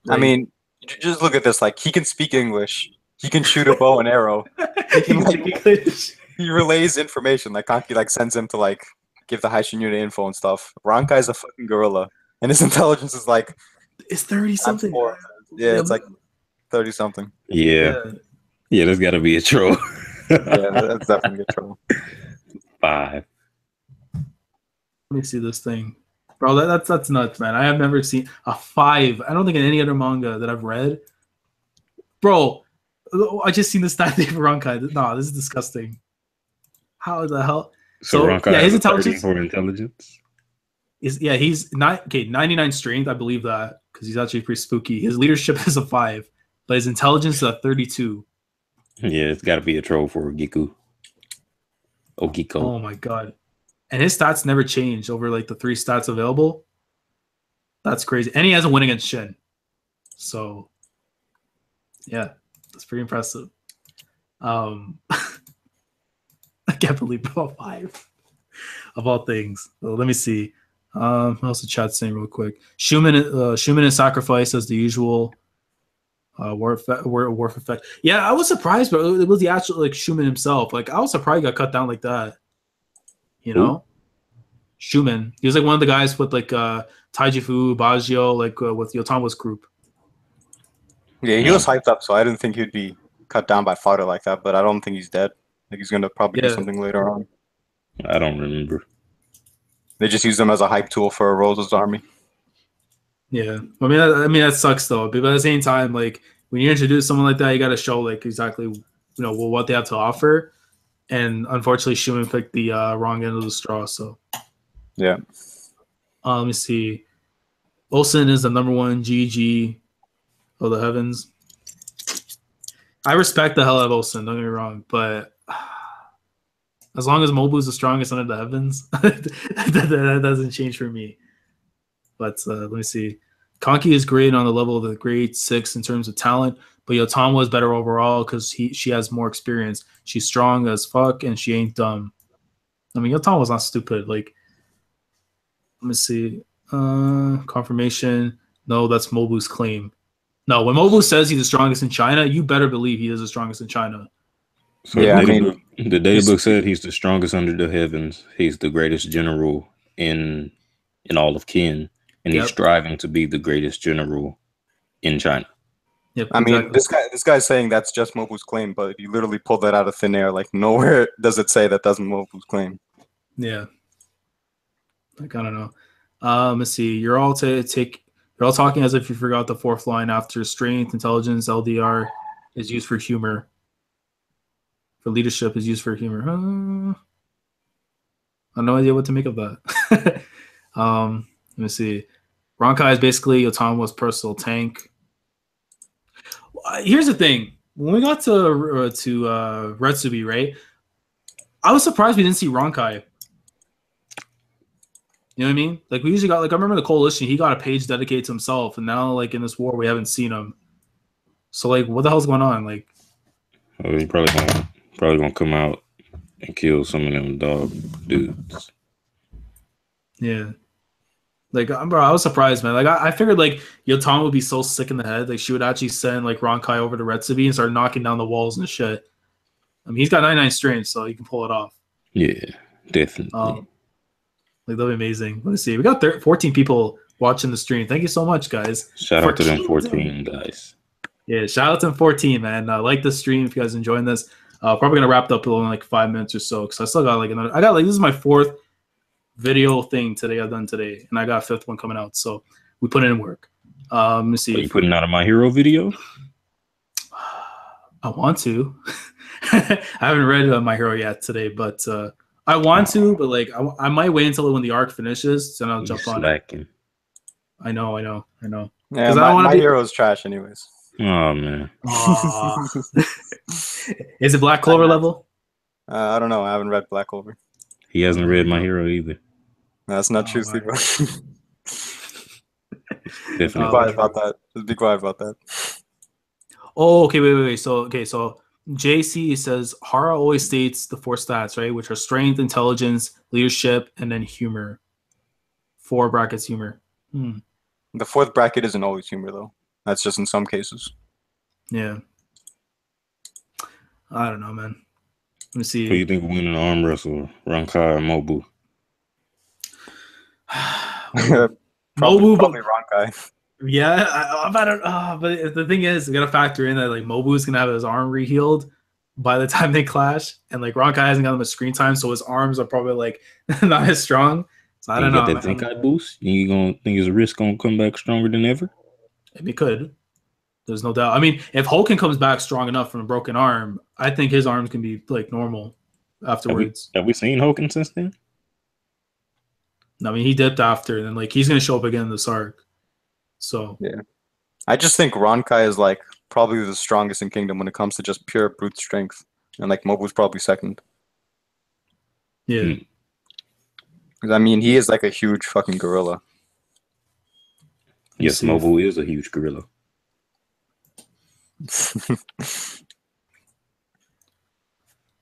Like, I mean, just look at this. Like he can speak English. He can shoot a bow and arrow. He can he relays information. Like Conky like sends him to like give the Haishin unit info and stuff. Rankai's a fucking gorilla, and his intelligence is like it's 30 something. Yeah, it's like 30 something. Yeah, there's got to be a troll. Yeah, that's definitely a troll. 5. Let me see this thing, bro. That's nuts, man. I have never seen a 5. I don't think in any other manga that I've read, bro. I just seen the stat thing for Rankai. No, this is disgusting. How the hell? So Rankai his has intelligence. 30 for intelligence. He's not 99 strength. I believe that because he's actually pretty spooky. His leadership is a 5, but his intelligence is a 32. Yeah, it's got to be a troll for Giku. Ogiko. Oh my god. And his stats never change over like the 3 stats available. That's crazy. And he has a win against Shin. So yeah, that's pretty impressive. I can't believe 5 of all things. Well, let me see. What else the chat's saying real quick? Schumann is sacrificed as the usual. Worf effect. Yeah, I was surprised, but it was the actual like Schumann himself. Like I was surprised he got cut down like that. You know, Schumann. He was like one of the guys with like Taijifu, Baggio, like with Yotama's group. Yeah, he was hyped up, so I didn't think he'd be cut down by fodder like that. But I don't think he's dead. Like he's gonna probably do something later on. I don't remember. They just used him as a hype tool for Rose's army. Yeah, I mean that sucks though. But at the same time, like when you introduce someone like that, you got to show like exactly what they have to offer. And unfortunately, Schumann picked the wrong end of the straw. So yeah. Let me see. Olsen is the number 1 GG of the heavens. I respect the hell out of Olsen. Don't get me wrong, but as long as Mobu's the strongest under the heavens, that doesn't change for me. But let me see. Conky is great on the level of the grade 6 in terms of talent, but Yotama is better overall because she has more experience. She's strong as fuck and she ain't dumb. I mean, Yotama's not stupid. Like, let me see. Confirmation. No, that's Mobu's claim. No, when Mobu says he's the strongest in China, you better believe he is the strongest in China. So yeah, the Databook said he's the strongest under the heavens. He's the greatest general in all of Kin. And he's striving to be the greatest general in China. Yep, I mean, this guy's saying that's just Mobu's claim, but you literally pulled that out of thin air. Like nowhere does it say that doesn't Mobu's claim. Yeah. Like I don't know. Let's see. You're all talking as if you forgot the 4th line after strength, intelligence, LDR is used for humor. For leadership is used for humor. I have no idea what to make of that. Let me see. Rankai is basically Yotama's personal tank. Here's the thing. When we got to Retsubi, right? I was surprised we didn't see Rankai. You know what I mean? Like we usually got I remember the Coalition, he got a page dedicated to himself, and now like in this war we haven't seen him. So like what the hell's going on? Like he's probably gonna come out and kill some of them dog dudes. Yeah. Like, bro, I was surprised, man. Like, I figured, like, Yotama would be so sick in the head. Like, she would actually send, like, Rankai over to Retsubi and start knocking down the walls and shit. I mean, he's got 99 strength, so he can pull it off. Yeah, definitely. Like, that'll be amazing. Let's see. We got 14 people watching the stream. Thank you so much, guys. Shout out to them 14 guys. Yeah, shout out to them 14, man. Like the stream if you guys enjoying this. Probably going to wrap it up in like 5 minutes or so because I still got, like, this is my 4th video thing I've done today, and I got a 5th one coming out, so we put in work. Let me see. Are you putting out a My Hero video? I want to. I haven't read My Hero yet today, but I want to, but like I might wait until when the arc finishes, then I'll jump on it. I know. Yeah, my Hero's trash anyways. Oh man. Is it Black Clover level? I don't know. I haven't read Black Clover. He hasn't read My Hero either. That's not true, Steve. Definitely. Be quiet about that. Just be quiet about that. Oh, okay, wait. So JC says Hara always states the 4 stats, right? Which are strength, intelligence, leadership, and then humor. 4 brackets humor. The 4th bracket isn't always humor though. That's just in some cases. Yeah. I don't know, man. Let me see. Who do you think will win an arm wrestle? Rankai or Mobu? Probably Rankai. Yeah, I don't know. But the thing is, we gotta factor in that like Mobu's gonna have his arm re-healed by the time they clash, and like Rankai hasn't gotten much screen time, so his arms are probably like not as strong. So I don't know. That Zenkai boost? You gonna think his wrist gonna come back stronger than ever? He could. There's no doubt. I mean, if Hulken comes back strong enough from a broken arm, I think his arms can be like normal afterwards. Have we seen Hulken since then? I mean, he dipped after, and then like he's gonna show up again in this arc. So yeah, I just think Rankai is like probably the strongest in Kingdom when it comes to just pure brute strength, and like Mobu's probably second. Yeah, because I mean he is like a huge fucking gorilla. Yes, Mobu is a huge gorilla. Let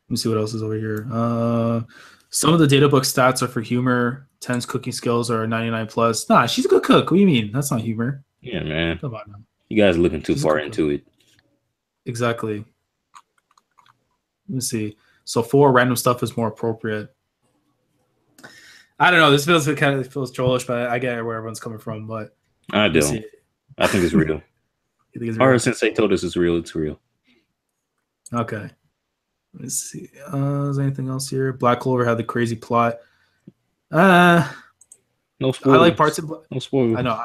me see what else is over here. Some of the Databook stats are for humor. 10's cooking skills are 99 plus. Nah, she's a good cook. What do you mean? That's not humor. Yeah, man. Come on, man. You guys are looking too far into it. Exactly. Let me see. So 4 random stuff is more appropriate. I don't know. This feels trollish, but I get where everyone's coming from. But I don't. I think it's real. You think it's real? Or since they told us it's real, it's real. Okay. Let's see. Is there anything else here? Black Clover had the crazy plot. No spoilers. I like parts of. No spoilers. I know.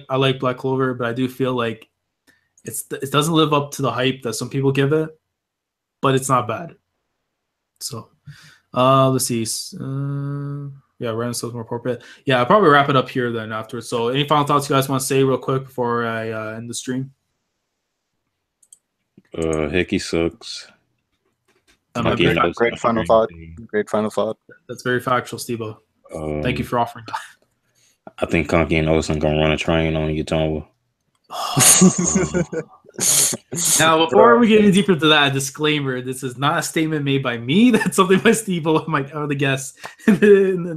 I like Black Clover, but I do feel like it doesn't live up to the hype that some people give it, but it's not bad. So, let's see. Yeah, random stuff more appropriate. Yeah, I'll probably wrap it up here then afterwards. So, any final thoughts you guys want to say real quick before I end the stream? Hecky sucks. Great final thought. Great final thought. That's very factual, Steve-O. Thank you for offering that. I think Conky and Olsen gonna run a train on Yatomwa. Now, before we get any deeper into that, disclaimer: this is not a statement made by me. That's something by Steve-O, my other guest in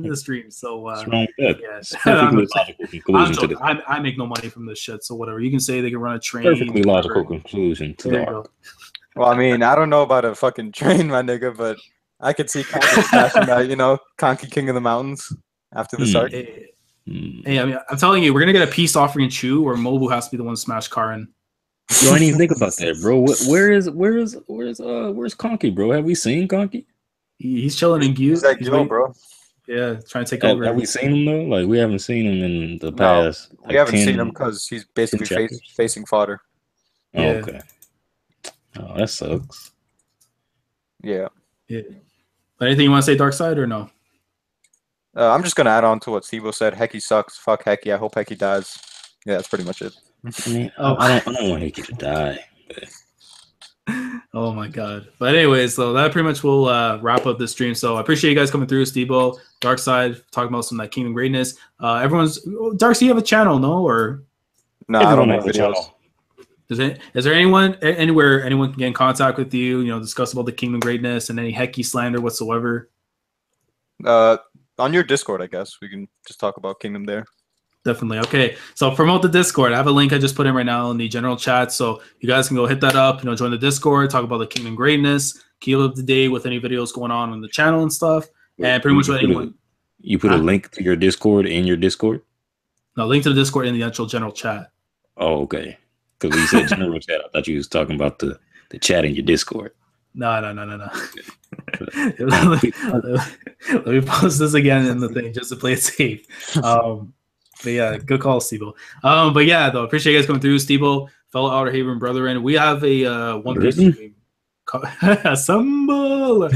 the stream. So, what's wrong with that? Yes, Perfectly logical conclusion to the. I make no money from this shit, so whatever. You can say they can run a train. Perfectly logical conclusion to the arc. Well, I mean, I don't know about a fucking train, my nigga, but I could see Conky smashing that, Conky King of the Mountains after this arc. Hey, I mean, I'm telling you, we're gonna get a peace offering Chu, where Mobu has to be the one to smash Karin. Yo, I didn't even think about that, bro. Where's Conky, bro? Have we seen Conky? He's chilling in Gyu. He's like, bro. Yeah, trying to take over. Have we seen him though? Like, we haven't seen him in the past. No, we haven't seen him because he's basically facing fodder. Oh, yeah. Okay. Oh, that sucks. Yeah. But anything you want to say, Dark Side, or no? I'm just gonna add on to what Steve-O said. Hecky sucks. Fuck Hecky. I hope Hecky dies. Yeah, that's pretty much it. I mean, I don't want Hecky to die. But... Oh my god. But anyways, so that pretty much will wrap up this stream. So I appreciate you guys coming through, Steve-O, Dark Side, talking about some of that Kingdom greatness. Dark, so you have a channel, no? Or no, I don't have a channel. Is there anywhere anyone can get in contact with you, discuss about the Kingdom greatness and any Hecky slander whatsoever? On your Discord, I guess. We can just talk about Kingdom there. Definitely. Okay. So promote the Discord. I have a link I just put in right now in the general chat. So you guys can go hit that up, join the Discord, talk about the Kingdom greatness, keep up to date with any videos going on the channel and stuff. And pretty much what anyone. You put a link to your Discord in your Discord? No, link to the Discord in the actual general chat. Oh, okay. Because you said general chat. I thought you was talking about the chat in your Discord. No. Let me post this again in the thing just to play it safe. But yeah, good call, Steve-O. But yeah, though, appreciate you guys coming through, Steve-O, fellow Outer Haven brethren. We have a One Piece stream. Assemble.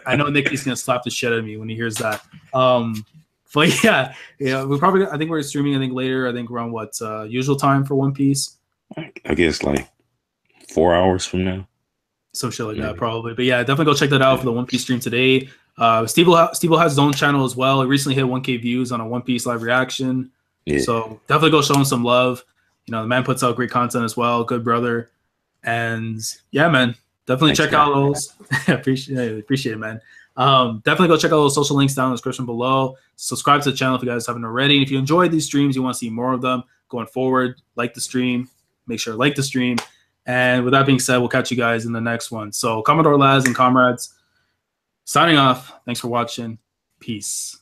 I know Nikki's gonna slap the shit out of me when he hears that. But yeah, I think we're streaming. Later. Around what usual time for One Piece. I guess like 4 hours from now. Some shit like that, probably. But yeah, definitely go check that out for the One Piece stream today. Steve-O has his own channel as well. He recently hit 1K views on a One Piece live reaction. Yeah. So definitely go show him some love. The man puts out great content as well. Good brother. And yeah, man, Definitely Thanks, check out those. appreciate it, man. Definitely go check out those social links down in the description below. Subscribe to the channel if you guys haven't already. And if you enjoyed these streams, you want to see more of them going forward, like the stream. Make sure to like the stream. And with that being said, we'll catch you guys in the next one. So Commodore lads and comrades, signing off. Thanks for watching. Peace.